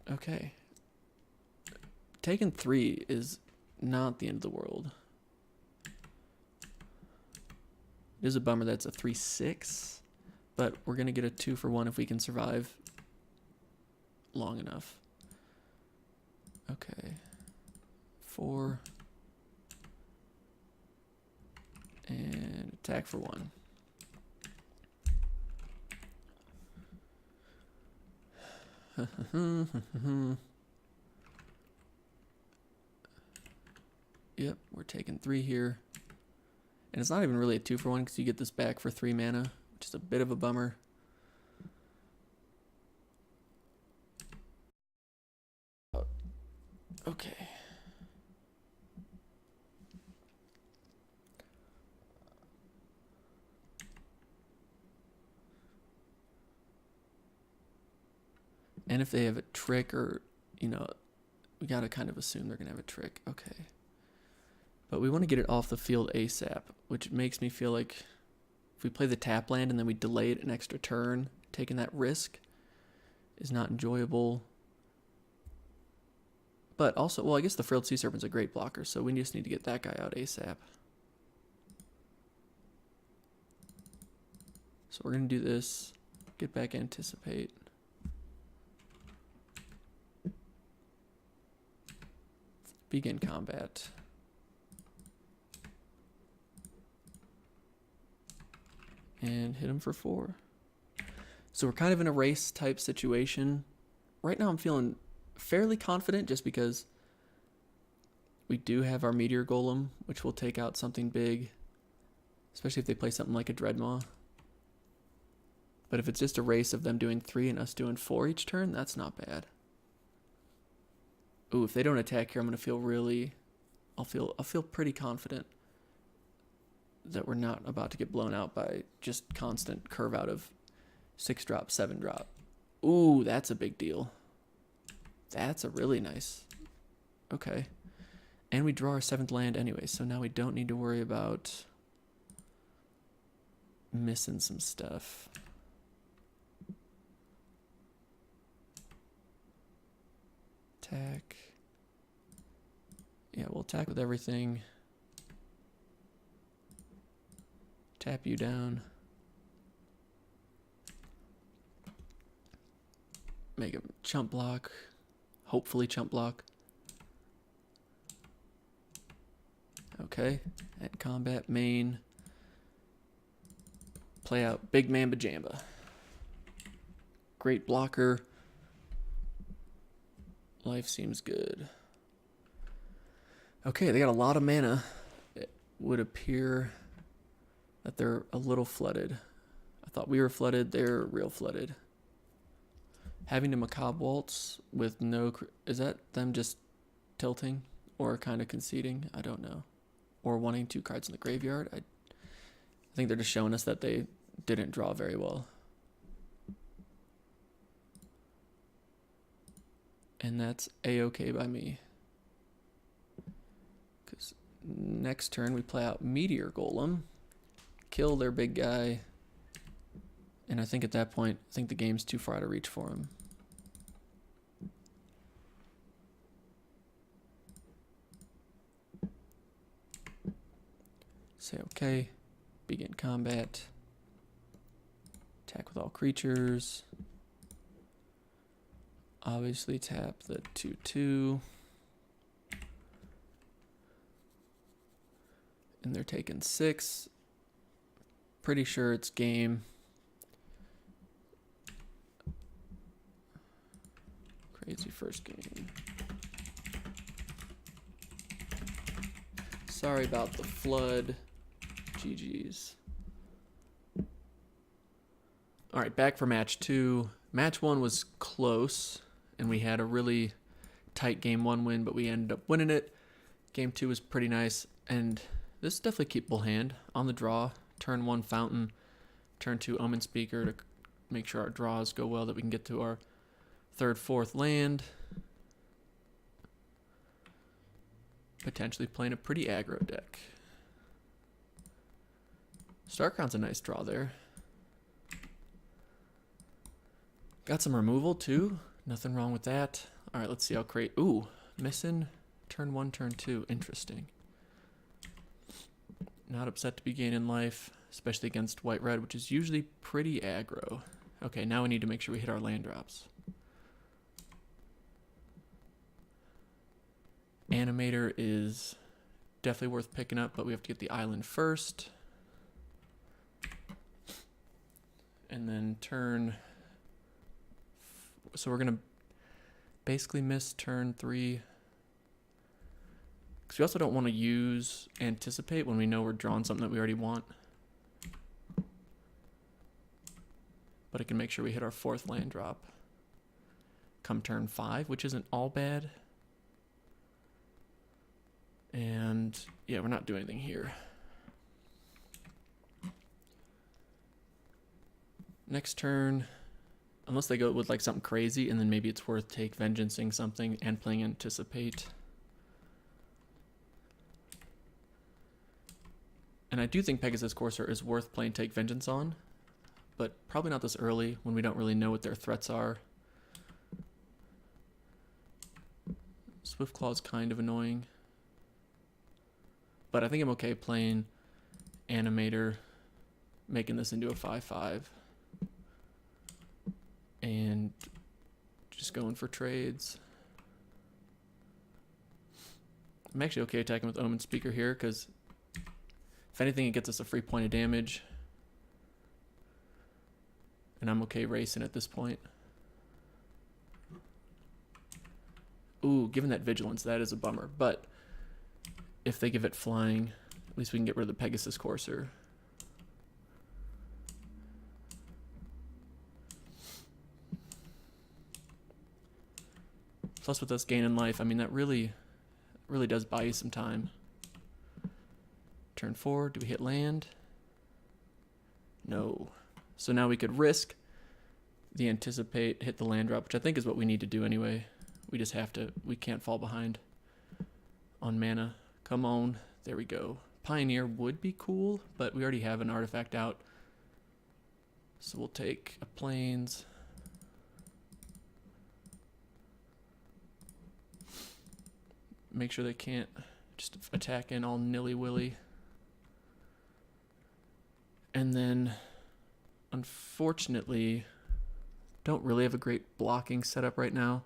Okay. Taking 3 is not the end of the world. It is a bummer that's a 3/6, but we're going to get a 2-for-1 if we can survive long enough. Okay. 4. And attack for 1. Yep, we're taking 3 here. And it's not even really a 2-for-1 because you get this back for 3 mana, which is a bit of a bummer. Okay. And if they have a trick or, you know, we gotta kind of assume they're gonna have a trick. Okay. But we want to get it off the field ASAP, which makes me feel like if we play the tap land and then we delay it an extra turn, taking that risk is not enjoyable. But also, well, I guess the Frilled Sea Serpent's a great blocker, so we just need to get that guy out ASAP. So we're going to do this, get back Anticipate. Begin combat. And hit him for 4. So we're kind of in a race type situation. Right now I'm feeling fairly confident just because we do have our Meteor Golem, which will take out something big, especially if they play something like a Dreadmaw. But if it's just a race of them doing 3 and us doing 4 each turn, that's not bad. Ooh, if they don't attack here, I'm gonna feel really, I'll feel pretty confident that we're not about to get blown out by just constant curve out of 6-drop, 7-drop. Ooh, that's a big deal. That's a really nice. Okay. And we draw our 7th land anyway, so now we don't need to worry about missing some stuff. Attack. Yeah, we'll attack with everything. Tap you down. Make a chump block. Hopefully chump block. Okay. At combat main. Play out Big Mamba Jamba. Great blocker. Life seems good. Okay, they got a lot of mana. It would appear that they're a little flooded. I thought we were flooded. They're real flooded. Having to Macabre Waltz with no... Is that them just tilting or kind of conceding? I don't know. Or wanting 2 cards in the graveyard? I think they're just showing us that they didn't draw very well. And that's A-okay by me. Because next turn we play out Meteor Golem. Kill their big guy. And I think at that point, I think the game's too far out of reach for him. Say okay. Begin combat. Attack with all creatures. Obviously tap the 2/2. And they're taking 6. Pretty sure it's game. Crazy first game. Sorry about the flood. GG's. All right, back for match 2. Match 1 was close, and we had a really tight game 1 win, but we ended up winning it. Game 2 was pretty nice, and this is definitely a keepable hand. On the draw, turn 1 Fountain, turn 2 Omen Speaker to make sure our draws go well, that we can get to our 3rd, 4th land. Potentially playing a pretty aggro deck. Starcrown's a nice draw there. Got some removal too. Nothing wrong with that. All right, let's see how create. Ooh, missing turn 1, turn 2. Interesting. Not upset to be gaining life, especially against white-red, which is usually pretty aggro. Okay, now we need to make sure we hit our land drops. Animator is definitely worth picking up, but we have to get the island first. And then turn... So we're going to basically miss turn 3. Because we also don't want to use Anticipate when we know we're drawing something that we already want. But it can make sure we hit our 4th land drop. Come turn 5, which isn't all bad. And yeah, we're not doing anything here. Next turn, unless they go with like something crazy, and then maybe it's worth Take Vengeancing something and playing Anticipate. And I do think Pegasus Courser is worth playing Take Vengeance on, but probably not this early when we don't really know what their threats are. Swiftclaw is kind of annoying. But I think I'm okay playing Animator, making this into a 5/5. And just going for trades. I'm actually okay attacking with Omen Speaker here, because if anything, it gets us a free point of damage. And I'm okay racing at this point. Ooh, given that Vigilance, that is a bummer. But if they give it flying, at least we can get rid of the Pegasus Courser. Plus with us gaining life, I mean, that really does buy you some time. Turn 4, do we hit land? No. So now we could risk the Anticipate, hit the land drop, which I think is what we need to do anyway. We just have to, we can't fall behind on mana. Come on, there we go. Pioneer would be cool, but we already have an artifact out. So we'll take a Plains. Make sure they can't just attack in all nilly-willy. And then, unfortunately, don't really have a great blocking setup right now.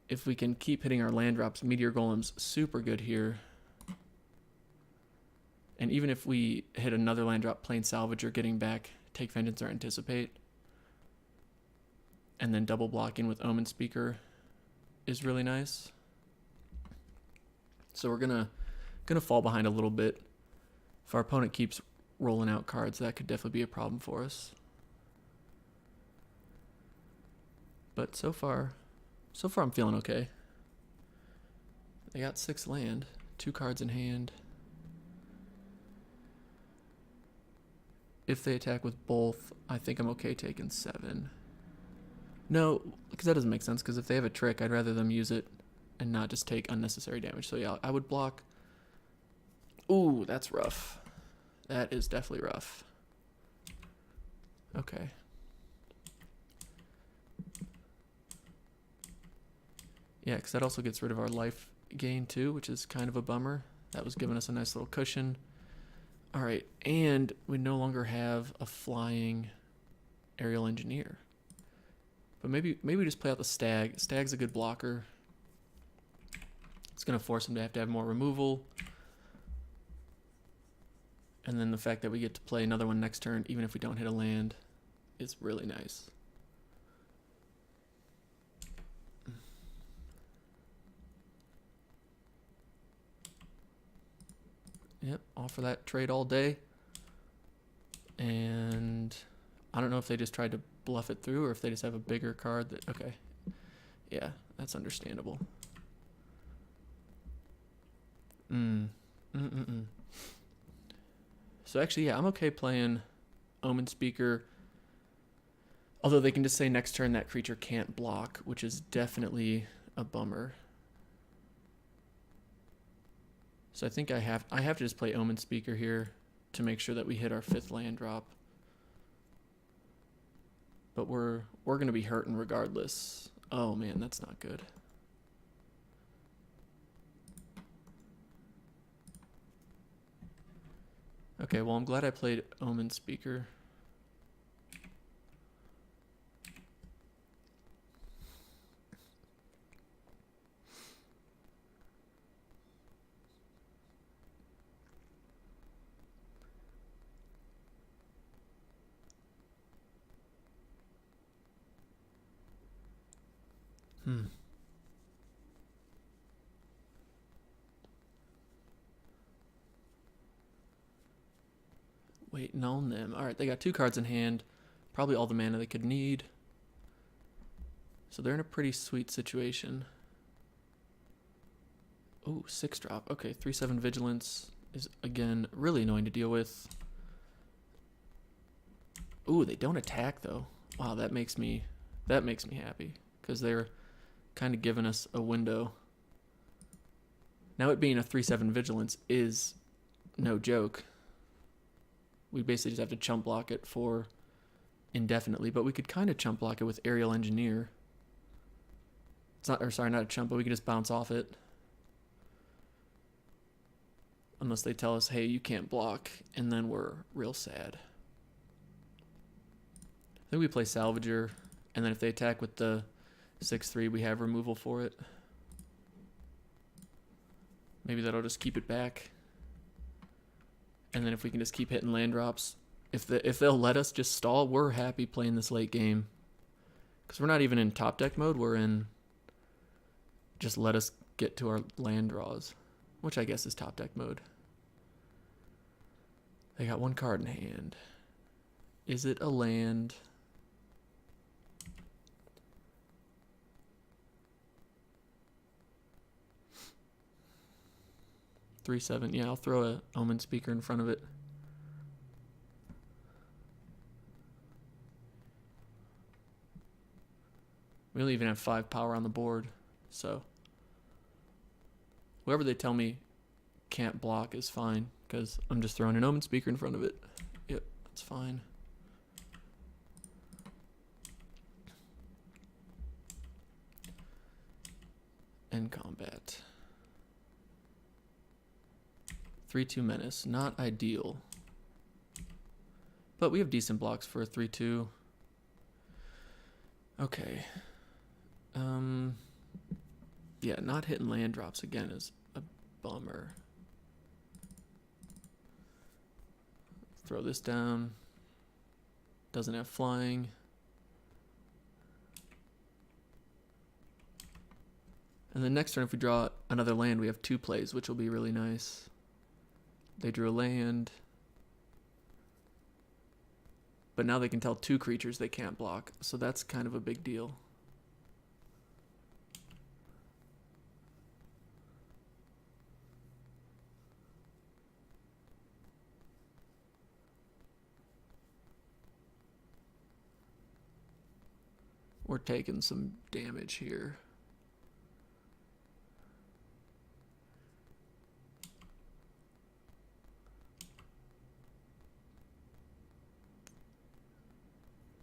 If we can keep hitting our land drops, Meteor Golem's super good here. And even if we hit another land drop, Plain Salvage or getting back Take Vengeance or Anticipate, and then double blocking with Omen Speaker is really nice. So we're gonna fall behind a little bit. If our opponent keeps rolling out cards, that could definitely be a problem for us. But so far I'm feeling okay. They got 6 land, 2 cards in hand. If they attack with both, I think I'm okay taking 7. No, because that doesn't make sense, because if they have a trick, I'd rather them use it and not just take unnecessary damage. So yeah, I would block. Ooh, that's rough. That is definitely rough. Okay. Yeah, because that also gets rid of our life gain too, which is kind of a bummer. That was giving us a nice little cushion. All right, and we no longer have a flying aerial engineer. But maybe we just play out the stag. Stag's a good blocker. It's going to force him to have more removal. And then the fact that we get to play another one next turn, even if we don't hit a land, is really nice. Yep, offer that trade all day. And I don't know if they just tried to bluff it through or if they just have a bigger card that, okay. Yeah, that's understandable. So actually, yeah, I'm okay playing Omen Speaker. Although they can just say next turn that creature can't block, which is definitely a bummer. So I think I have to just play Omen Speaker here to make sure that we hit our 5th land drop. But we're going to be hurting regardless. Oh man, that's not good. Okay, well I'm glad I played Omen Speaker. Waiting on them. Alright, they got 2 cards in hand. Probably all the mana they could need. So they're in a pretty sweet situation. Ooh, 6 drop. Okay, 3/7 Vigilance is, again, really annoying to deal with. Ooh, they don't attack, though. Wow, that makes me happy. Because they're kind of giving us a window. Now, it being a 3/7 Vigilance is no joke. We basically just have to chump block it for indefinitely, but we could kind of chump block it with Aerial Engineer. It's not, or sorry, not a chump, but we can just bounce off it. Unless they tell us, hey, you can't block, and then we're real sad. I think we play Salvager, and then if they attack with the 6/3, we have removal for it. Maybe that'll just keep it back. And then if we can just keep hitting land drops, if they'll let us just stall, we're happy playing this late game. Because we're not even in top deck mode, we're in just let us get to our land draws, which I guess is top deck mode. They got 1 card in hand. Is it a land? $3/7. Yeah, I'll throw a Omen Speaker in front of it. We only even have 5 power on the board, so whoever they tell me can't block is fine, because I'm just throwing an Omen Speaker in front of it. Yep, that's fine. End combat. 3/2 Menace, not ideal. But we have decent blocks for a 3/2. Okay. Yeah, not hitting land drops again is a bummer. Throw this down. Doesn't have flying. And then next turn, if we draw another land, we have 2 plays, which will be really nice. They drew a land. But now they can tell 2 creatures they can't block. So that's kind of a big deal. We're taking some damage here.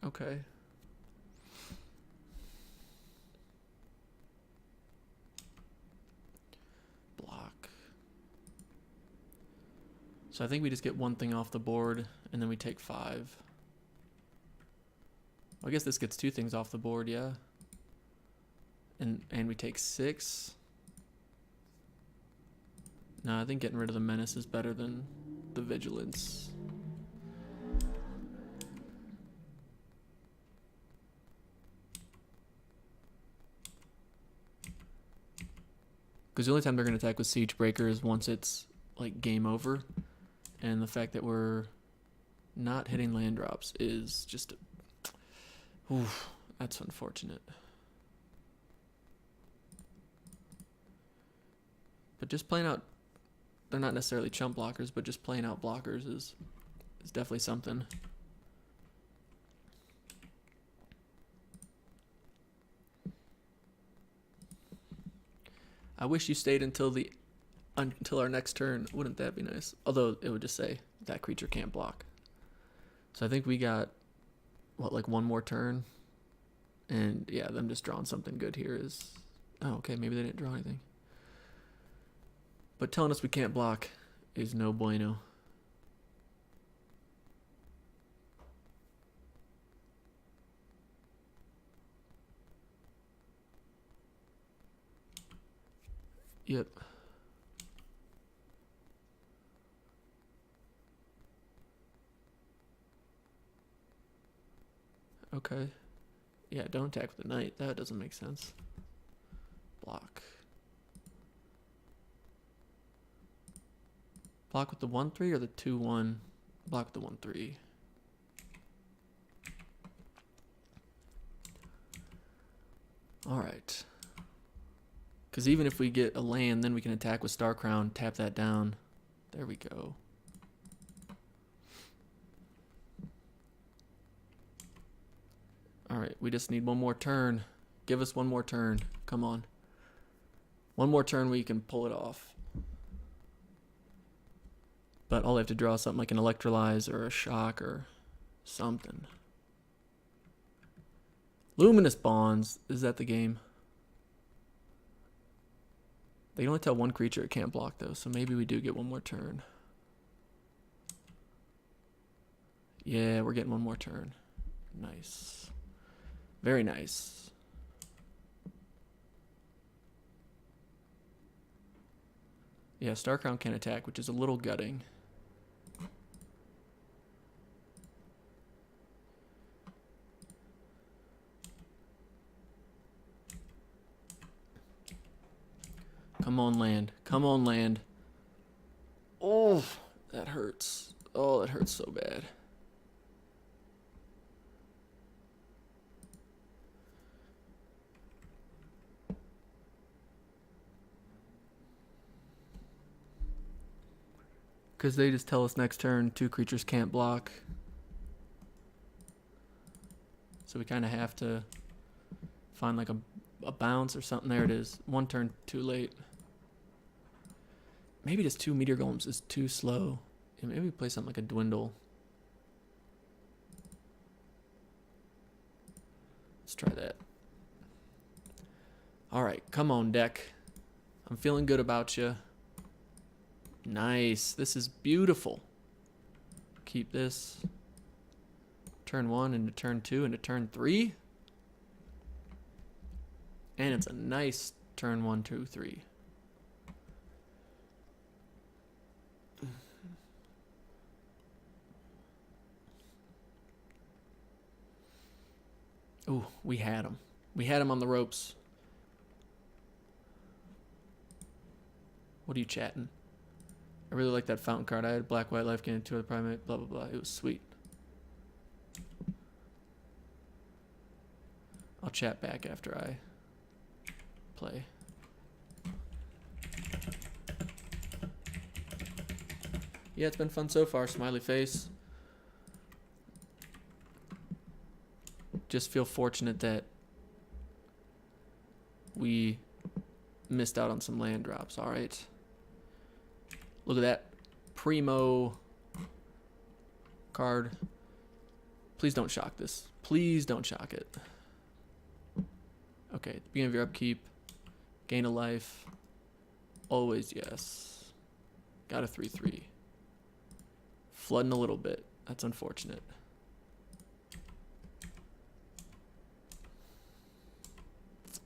Okay. Block. So I think we just get 1 thing off the board, and then we take 5. Well, I guess this gets 2 things off the board, yeah. And we take 6. No, I think getting rid of the menace is better than the vigilance. Because the only time they're going to attack with Siege Breaker is once it's like game over. And the fact that we're not hitting land drops is just... Oof, that's unfortunate. But just playing out... They're not necessarily chump blockers, but just playing out blockers is definitely something. I wish you stayed until our next turn. Wouldn't that be nice? Although it would just say that creature can't block. So I think we got what, like 1 more turn, and yeah, them just drawing something good here is... Oh, okay, maybe they didn't draw anything. But telling us we can't block is no bueno. Yep. Okay. Yeah, don't attack with the knight. That doesn't make sense. Block. Block with the 1/3 or the 2/1? Block with the 1/3. Alright. Because even if we get a land, then we can attack with Star Crown, tap that down. There we go. Alright, we just need 1 more turn. Give us 1 more turn. Come on. 1 more turn we can pull it off. But I'll have to draw something like an Electrolyze or a Shock or something. Luminous Bonds. Is that the game? They can only tell 1 creature it can't block though, so maybe we do get 1 more turn. Yeah, we're getting 1 more turn. Nice. Very nice. Yeah, Star Crown can attack, which is a little gutting. Come on, land. Come on, land. Oh, that hurts. Oh, that hurts so bad. Because they just tell us next turn 2 creatures can't block. So we kind of have to find like a bounce or something. There it is. 1 turn too late. Maybe just 2 Meteor Golems is too slow. Yeah, maybe we play something like a Dwindle. Let's try that. Alright, come on, deck. I'm feeling good about you. Nice. This is beautiful. Keep this. Turn 1 into turn 2 into turn 3. And it's a nice turn 1, 2, 3. Ooh, we had him. We had him on the ropes. What are you chatting? I really like that fountain card. I had black, white, life gain, 2 other primate, blah, blah, blah. It was sweet. I'll chat back after I play. Yeah, it's been fun so far. Smiley face. Just feel fortunate that we missed out on some land drops. All right. Look at that primo card. Please don't shock this. Please don't shock it. Okay, at the beginning of your upkeep, gain a life. Always yes. Got a 3/3. Flooding a little bit. That's unfortunate.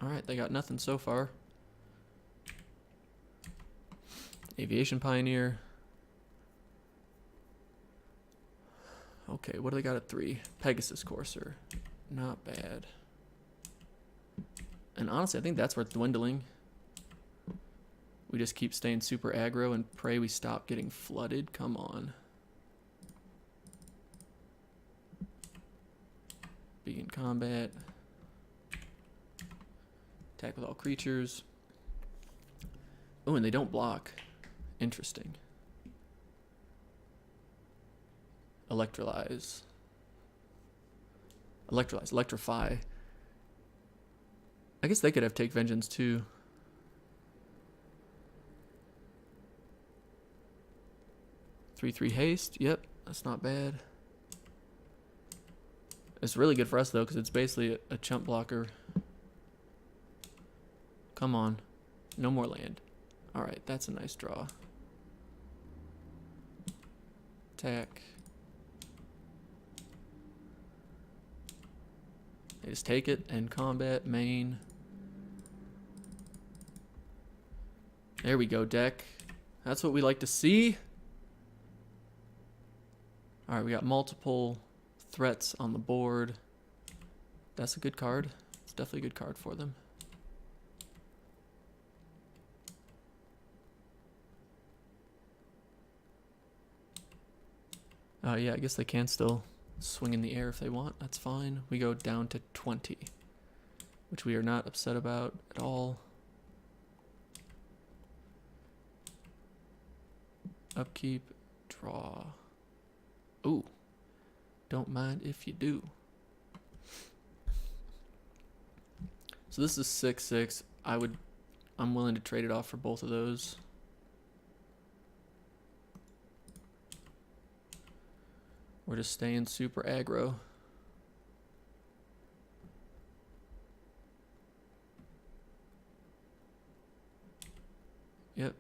Alright, they got nothing so far. Aviation Pioneer. Okay, what do they got at 3? Pegasus Courser. Not bad. And honestly, I think that's worth dwindling. We just keep staying super aggro and pray we stop getting flooded. Come on. Begin combat. Attack with all creatures. Oh, and they don't block. Interesting. Electrolyze. Electrify. I guess they could have Take Vengeance too. 3/3 haste. Yep, that's not bad. It's really good for us though, because it's basically a chump blocker. Come on. No more land. Alright, that's a nice draw. Attack. They just take it and combat, main. There we go, deck. That's what we like to see. Alright, we got multiple threats on the board. That's a good card. It's definitely a good card for them. Yeah, I guess they can still swing in the air if they want. That's fine. We go down to 20, which we are not upset about at all. Upkeep, draw. Ooh, don't mind if you do. So this is 6/6. I'm willing to trade it off for both of those. We're just staying super aggro. Yep.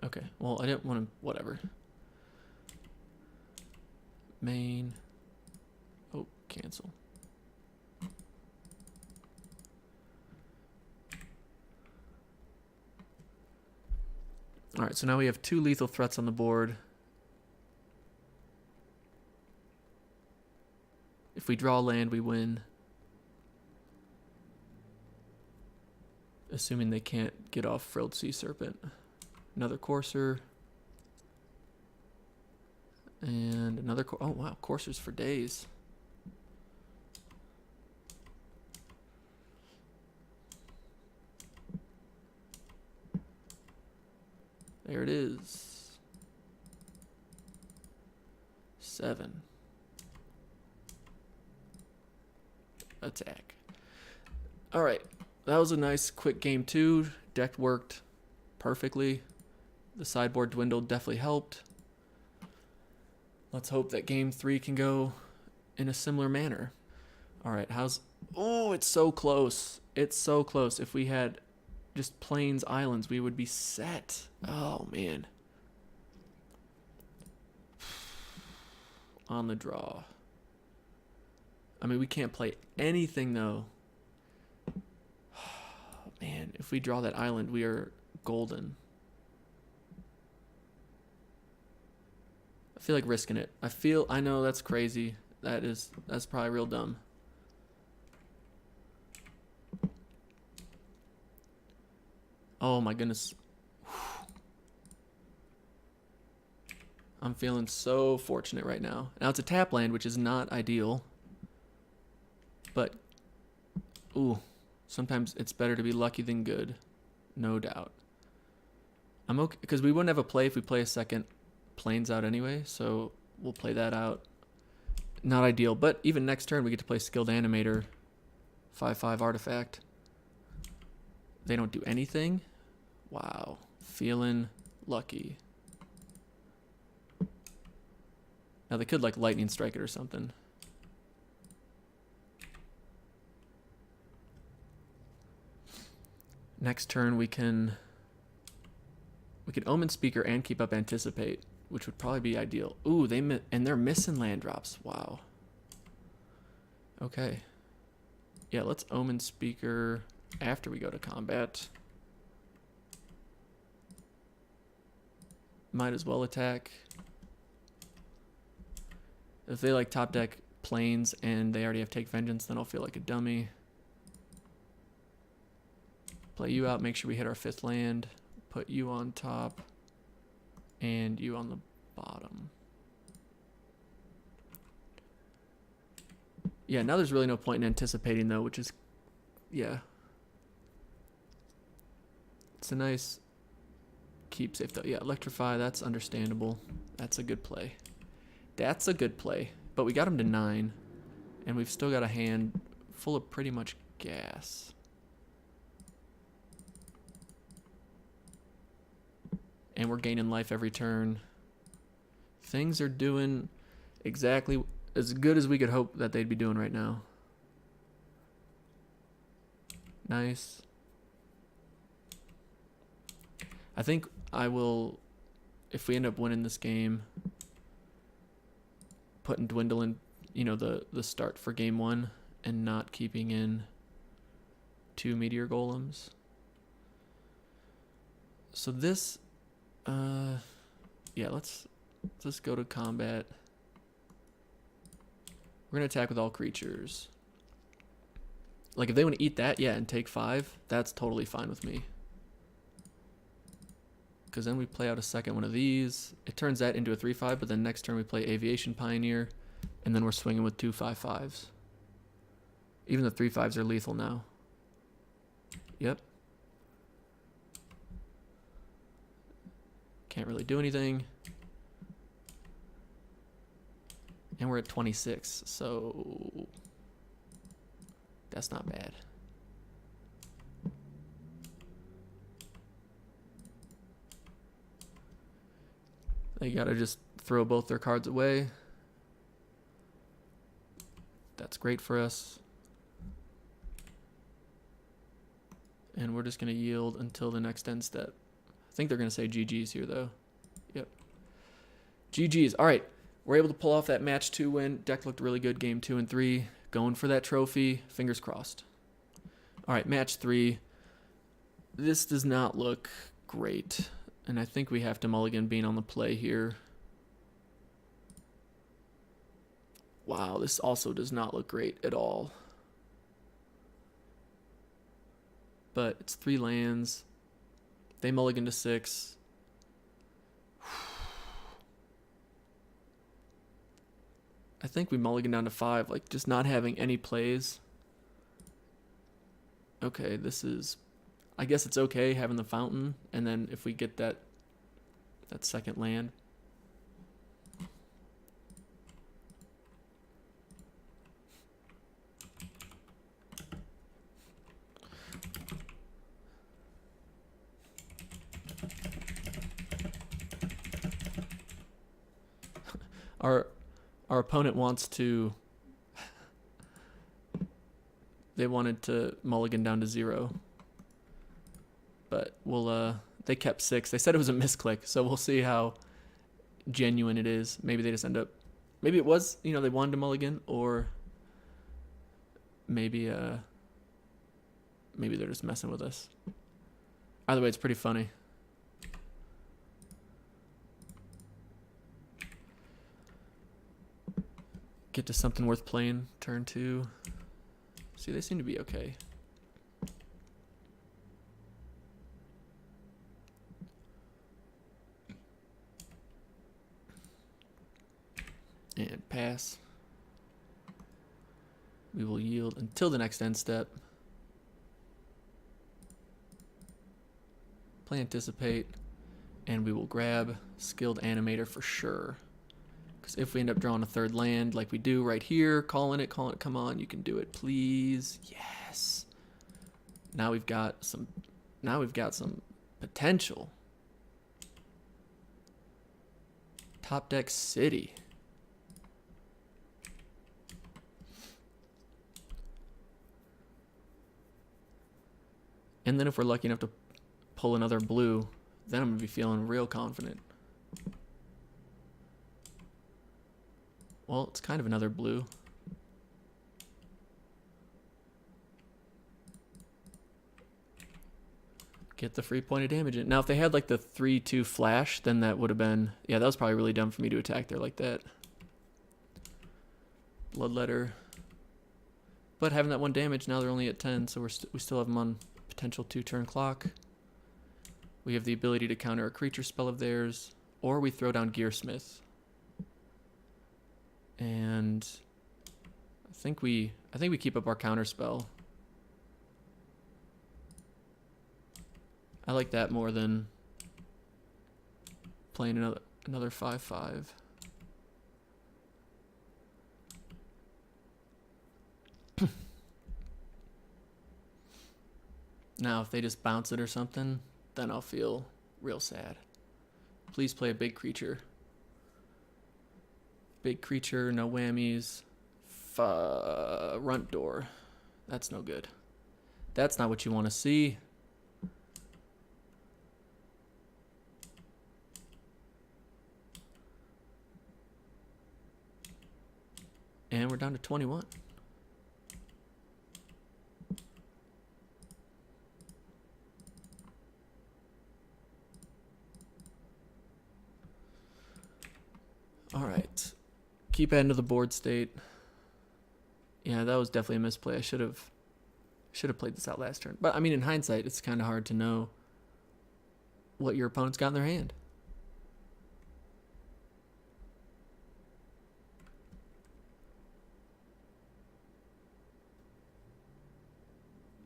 Okay, well, I didn't want to, whatever. Main. Oh, cancel. Alright, so now we have 2 lethal threats on the board. If we draw land, we win. Assuming they can't get off Frilled Sea Serpent. Another Courser. And another... Oh, wow. Coursers for days. There it is. 7. Attack. Alright. That was a nice quick game 2. Deck worked perfectly. The sideboard dwindled definitely helped. Let's hope that game 3 can go in a similar manner. Alright, how's... Oh, it's so close. It's so close. If we had just Plains Islands, we would be set. Oh, man. On the draw. I mean, we can't play anything, though. Man, if we draw that island, we are golden. I feel like risking it. I know that's crazy. That's probably real dumb. Oh my goodness. I'm feeling so fortunate right now. Now it's a tap land, which is not ideal. But, ooh, sometimes it's better to be lucky than good. No doubt. I'm okay, because we wouldn't have a play if we play a second plains out anyway, so we'll play that out. Not ideal, but even next turn we get to play Skilled Animator, 5/5 artifact. They don't do anything? Wow. Feeling lucky. Now they could like lightning strike it or something. Next turn we can Omen Speaker and keep up Anticipate, which would probably be ideal. Ooh, they're missing land drops. Wow. Okay. Yeah, let's Omen Speaker after we go to combat. Might as well attack. If they like top deck plains and they already have Take Vengeance, then I'll feel like a dummy. Play you out, make sure we hit our 5th land. Put you on top and you on the bottom. Yeah, now there's really no point in anticipating though, which is, yeah. It's a nice keepsake though. Yeah, Electrify, that's understandable. That's a good play. That's a good play. But we got him to 9, and we've still got a hand full of pretty much gas. And we're gaining life every turn. Things are doing exactly as good as we could hope that they'd be doing right now. Nice. I think I will, if we end up winning this game, putting Dwindle in, you know, the start for game 1 and not keeping in 2 Meteor Golems. So this, yeah, let's just go to combat. We're going to attack with all creatures. Like, if they want to eat that, yeah, and take 5, that's totally fine with me. Because then we play out a second one of these. It turns that into a 3/5, but then next turn we play Aviation Pioneer, and then we're swinging with 2 5/5s. Even the 3/5s are lethal now. Yep. Can't really do anything. And we're at 26, so that's not bad. They gotta just throw both their cards away. That's great for us. And we're just gonna yield until the next end step. I think they're gonna say GG's here though. Yep. GG's. All right. We're able to pull off that match 2 win. Deck looked really good game 2 and 3. Going for that trophy. Fingers crossed. All right, match 3. This does not look great. And I think we have to mulligan being on the play here. Wow, this also does not look great at all. But it's 3 lands. They mulligan to 6. I think we mulligan down to 5, like just not having any plays. Okay, this is, I guess it's okay having the fountain, and then if we get that second land. Our opponent wants to, they wanted to mulligan down to 0. But we'll, they kept 6. They said it was a misclick, so we'll see how genuine it is. Maybe they just end up, maybe it was, you know, they wanted to mulligan, or maybe, maybe they're just messing with us. Either way, it's pretty funny. Get to something worth playing. Turn 2. See, they seem to be okay. And pass. We will yield until the next end step. Play Anticipate. And we will grab Skilled Animator for sure. Because if we end up drawing a third land like we do right here, calling it, come on, you can do it, please. Yes. Now we've got some potential. Top deck City. And then if we're lucky enough to pull another blue, then I'm going to be feeling real confident. Well, it's kind of another blue. Get the free point of damage in. Now, if they had like the 3-2 flash, then that would have been... Yeah, that was probably really dumb for me to attack there like that. Bloodletter. But having that 1 damage, now they're only at 10, so we still have them on potential 2-turn clock. We have the ability to counter a creature spell of theirs, or we throw down Gearsmith. And I think we keep up our counter spell. I like that more than playing another 5/5. Now, if they just bounce it or something, then I'll feel real sad. Please play a big creature. Big creature, no whammies. Runt door. That's no good. That's not what you want to see. And we're down to 21. All right. Keep adding to the board state. Yeah, that was definitely a misplay. I should have played this out last turn. But I mean, in hindsight, it's kind of hard to know what your opponent's got in their hand.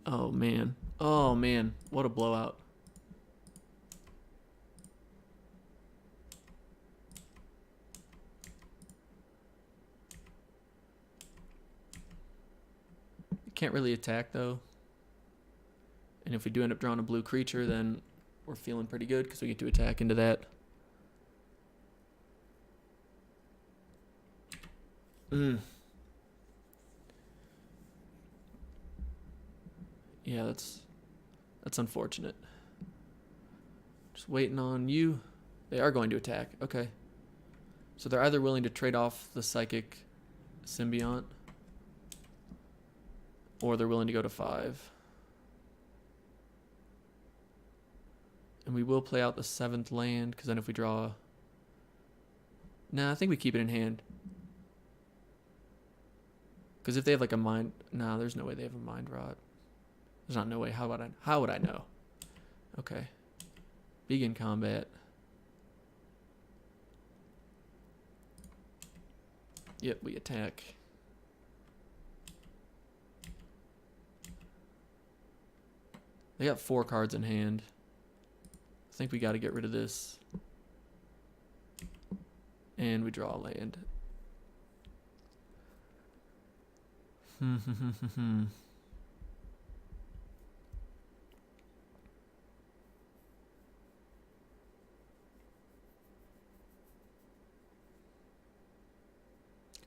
Oh man. Oh man. What a blowout. Can't really attack though. And if we do end up drawing a blue creature, then we're feeling pretty good because we get to attack into that. Yeah, that's unfortunate. Just waiting on you. They are going to attack. Okay. So they're either willing to trade off the psychic symbiont, or they're willing to go to 5. And we will play out the 7th land, because then if we draw... Nah, I think we keep it in hand. Because if they have like a mind... Nah, there's no way they have a mind rot. There's not no way. How would I know? Okay. Begin combat. Yep, we attack. They got 4 cards in hand. I think we got to get rid of this. And we draw a land.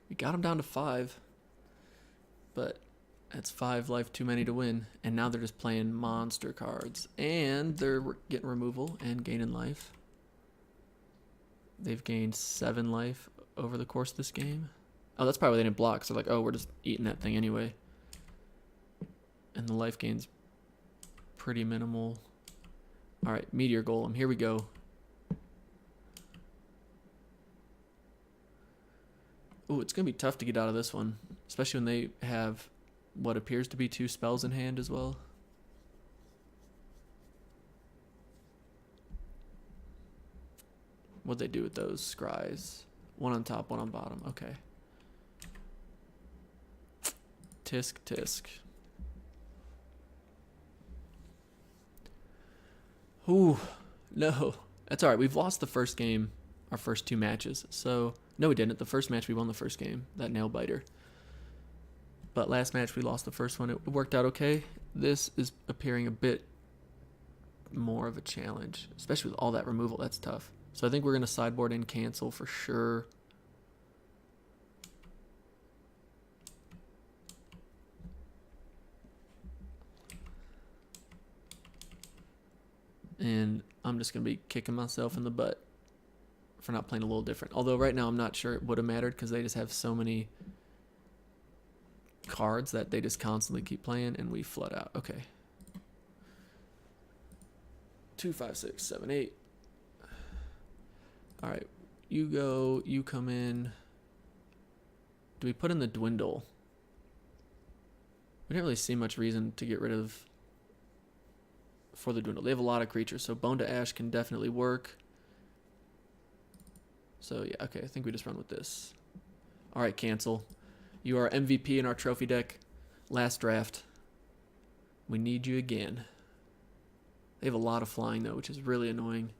We got him down to 5. But that's 5 life too many to win. And now they're just playing monster cards. And they're getting removal and gaining life. They've gained 7 life over the course of this game. Oh, that's probably why they didn't block. So like, oh, we're just eating that thing anyway. And the life gain's pretty minimal. All right, Meteor Golem. Here we go. Ooh, it's going to be tough to get out of this one. Especially when they have what appears to be 2 spells in hand as well. What'd they do with those scries? One on top, one on bottom. Okay. Tisk, tisk. Ooh, no. That's all right. We've lost the first game, our first 2 matches. So, no, we didn't. The first match, we won the first game, that nail biter. But last match, we lost the first one. It worked out okay. This is appearing a bit more of a challenge, especially with all that removal. That's tough. So I think we're going to sideboard and cancel for sure. And I'm just going to be kicking myself in the butt for not playing a little different. Although right now I'm not sure it would have mattered because they just have so many cards that they just constantly keep playing and we flood out. Okay. 2, 5, 6, 7, 8. All right. You go, you come in. Do we put in the dwindle? We didn't really see much reason to get rid of for the dwindle. They have a lot of creatures, so Bone to Ash can definitely work. So yeah, okay, I think we just run with this. All right, cancel. You are MVP in our trophy deck. Last draft. We need you again. They have a lot of flying though, which is really annoying.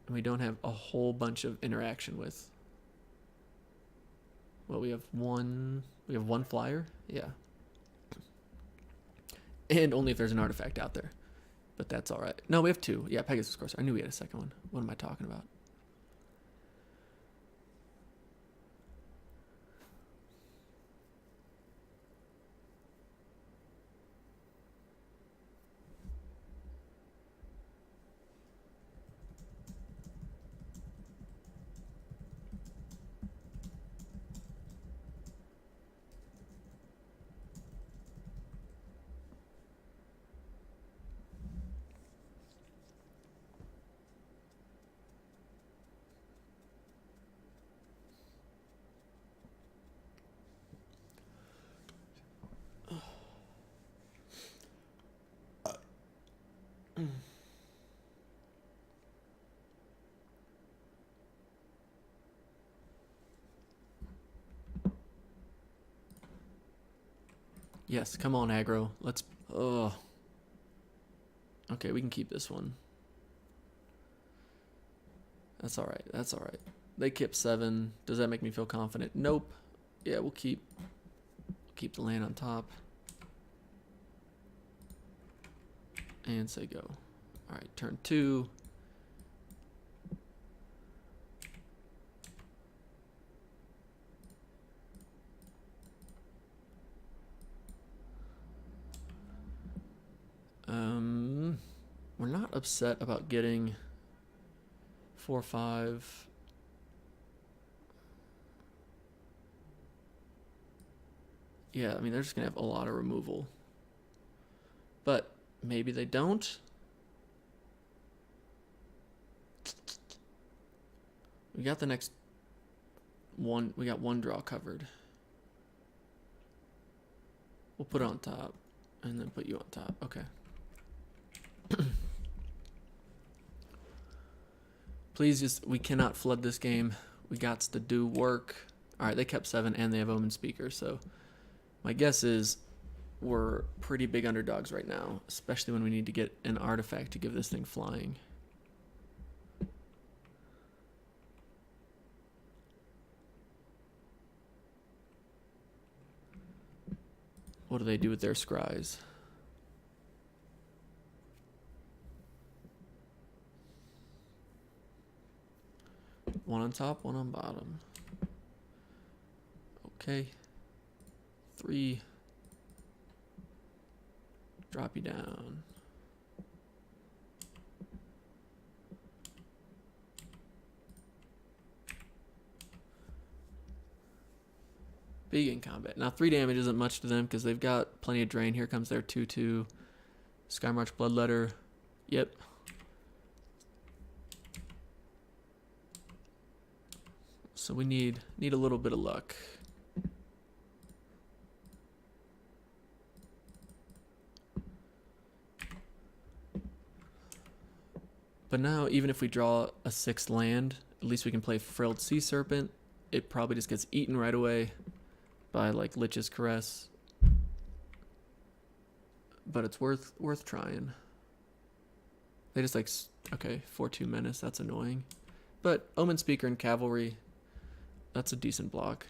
And we don't have a whole bunch of interaction with. Well, we have one flyer? Yeah. And only if there's an artifact out there. But that's all right. No, we have 2. Yeah, Pegasus Course. I knew we had a second one. What am I talking about? Yes, come on, aggro. Let's... Oh. Okay, we can keep this one. That's all right. That's all right. They kept 7. Does that make me feel confident? Nope. Yeah, we'll keep the land on top. And say go. All right, turn 2. We're not upset about getting 4, 5. Yeah, I mean, they're just going to have a lot of removal. But maybe they don't. We got the next one. We got 1 draw covered. We'll put it on top and then put you on top. Okay. Please just, we cannot flood this game. We got to do work. All right, they kept 7 and they have Omen Speaker. So my guess is we're pretty big underdogs right now, especially when we need to get an artifact to give this thing flying. What do they do with their scries? One on top, one on bottom. Okay. 3. Drop you down. Big in combat. Now 3 damage isn't much to them because they've got plenty of drain. Here comes their 2/2. Skymarch Bloodletter. Yep. So we need a little bit of luck. But But now, even if we draw a 6th land, at least we can play Frilled Sea Serpent. It probably just gets eaten right away by like Lich's Caress. But it's worth trying. They just like, okay, 4/2 Menace, that's annoying. But Omen Speaker and Cavalry, that's a decent block.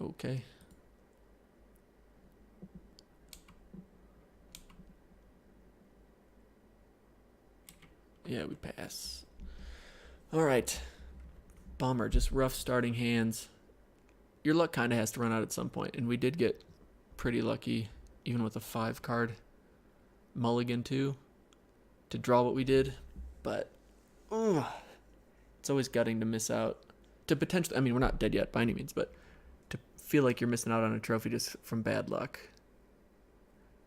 Okay. Yeah, we pass. All right. Bummer, just rough starting hands. Your luck kind of has to run out at some point, and we did get pretty lucky, even with a 5-card mulligan too, to draw what we did. But it's always gutting to miss out. To potentially, I mean, we're not dead yet by any means, but to feel like you're missing out on a trophy just from bad luck.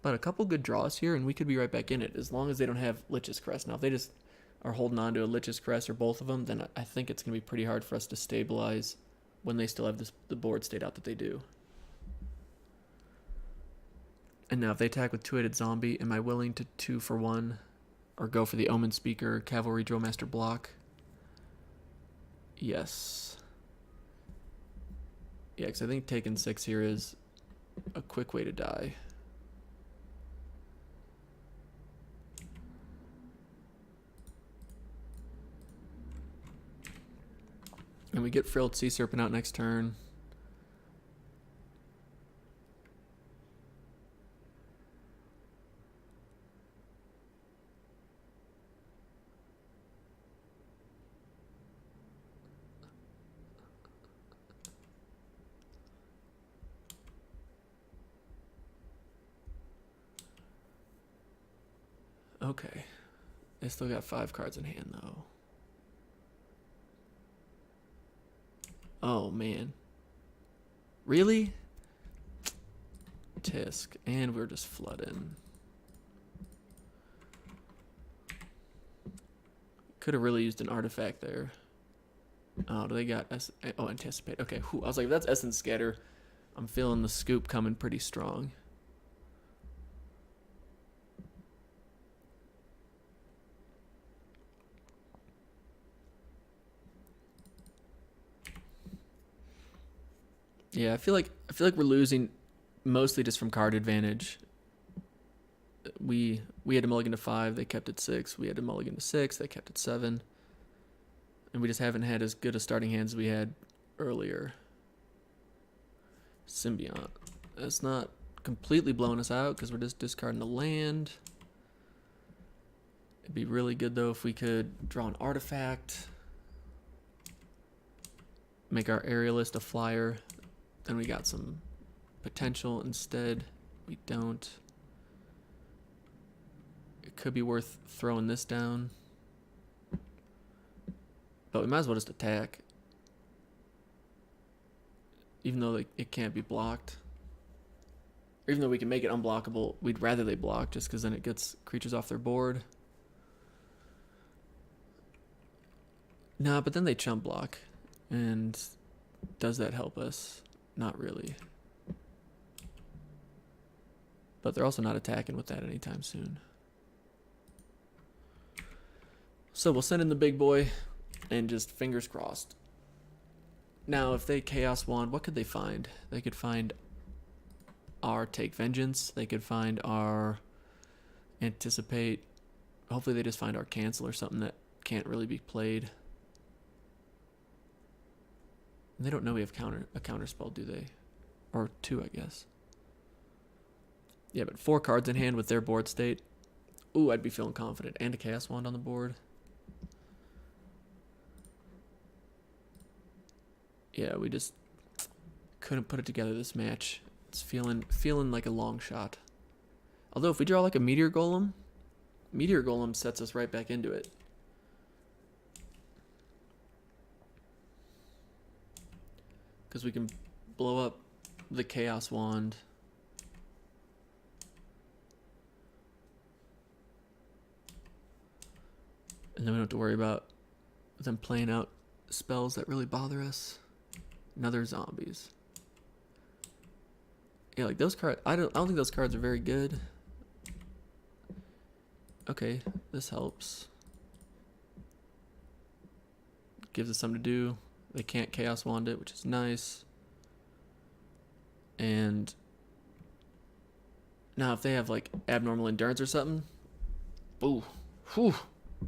But a couple good draws here, and we could be right back in it, as long as they don't have Lich's Crest. Now, if they just are holding on to a Lich's Crest or both of them, then I think it's going to be pretty hard for us to stabilize when they still have the board state out that they do. And now, if they attack with 2-headed zombie, am I willing to 2-for-1 or go for the Omen Speaker, Cavalry Drillmaster block? Yes. Yeah, because I think taking 6 here is a quick way to die. And we get Frilled Sea Serpent out next turn. Okay. They still got 5 cards in hand, though. Oh, man. Really? Tisk. And we're just flooding. Could have really used an artifact there. Oh, do they got... Oh, Anticipate. Okay, whew. I was like, that's Essence Scatter. I'm feeling the scoop coming pretty strong. Yeah, I feel like we're losing mostly just from card advantage. We had to mulligan to 5, they kept it 6. We had to mulligan to 6, they kept it 7. And we just haven't had as good a starting hands as we had earlier. Symbiont. That's not completely blowing us out because we're just discarding a land. It'd be really good though if we could draw an artifact. Make our aerialist a flyer. Then we got some potential. Instead, we don't. It could be worth throwing this down. But we might as well just attack. Even though it can't be blocked. Or even though we can make it unblockable, we'd rather they block just because then it gets creatures off their board. Nah, but then they chump block. And does that help us? Not really. But they're also not attacking with that anytime soon. So we'll send in the big boy and just fingers crossed. Now, if they Chaos Wand, what could they find? They could find our Take Vengeance. They could find our Anticipate. Hopefully they just find our Cancel or something that can't really be played. They don't know we have a counter spell, do they? Or 2, I guess. Yeah, but 4 cards in hand with their board state. Ooh, I'd be feeling confident. And a Chaos Wand on the board. Yeah, we just couldn't put it together this match. It's feeling like a long shot. Although if we draw like a Meteor Golem sets us right back into it. Because we can blow up the Chaos Wand. And then we don't have to worry about them playing out spells that really bother us. Another zombies. Yeah, like those cards, I don't think those cards are very good. Okay, this helps. Gives us something to do. They can't Chaos Wand it, which is nice. And now if they have like abnormal endurance or something, ooh, whew,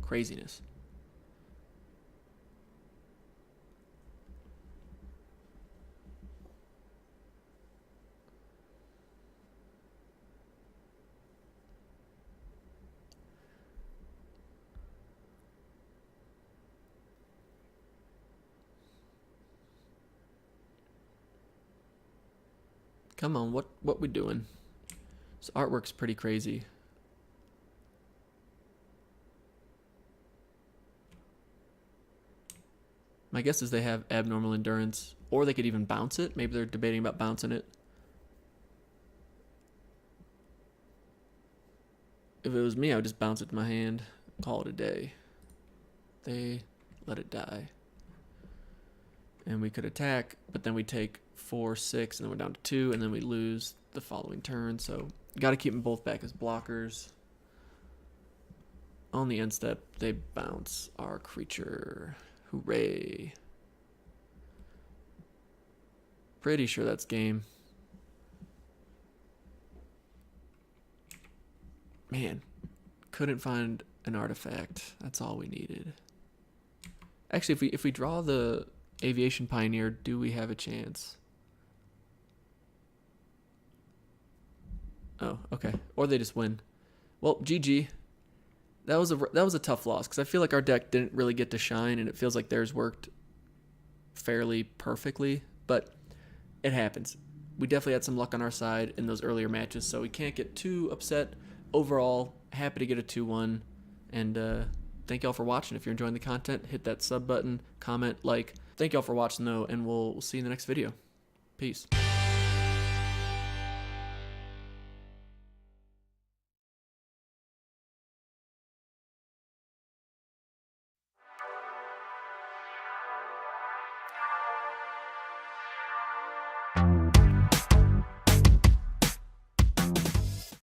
craziness. Come on, what we doing? This artwork's pretty crazy. My guess is they have abnormal endurance, or they could even bounce it. Maybe they're debating about bouncing it. If it was me, I would just bounce it to my hand, call it a day. They let it die. And we could attack, but then we take 4, 6, and then we're down to 2, and then we lose the following turn. So got to keep them both back as blockers. On the end step, they bounce our creature. Hooray. Pretty sure that's game. Man, couldn't find an artifact. That's all we needed. Actually, if we draw the Aviation Pioneer, do we have a chance? Oh, okay. Or they just win. Well, GG. That was a tough loss because I feel like our deck didn't really get to shine, and it feels like theirs worked fairly perfectly, but it happens. We definitely had some luck on our side in those earlier matches, so we can't get too upset. Overall, happy to get a 2-1, and thank y'all for watching. If you're enjoying the content, hit that sub button, comment, like. Thank y'all for watching, though, and we'll see you in the next video. Peace.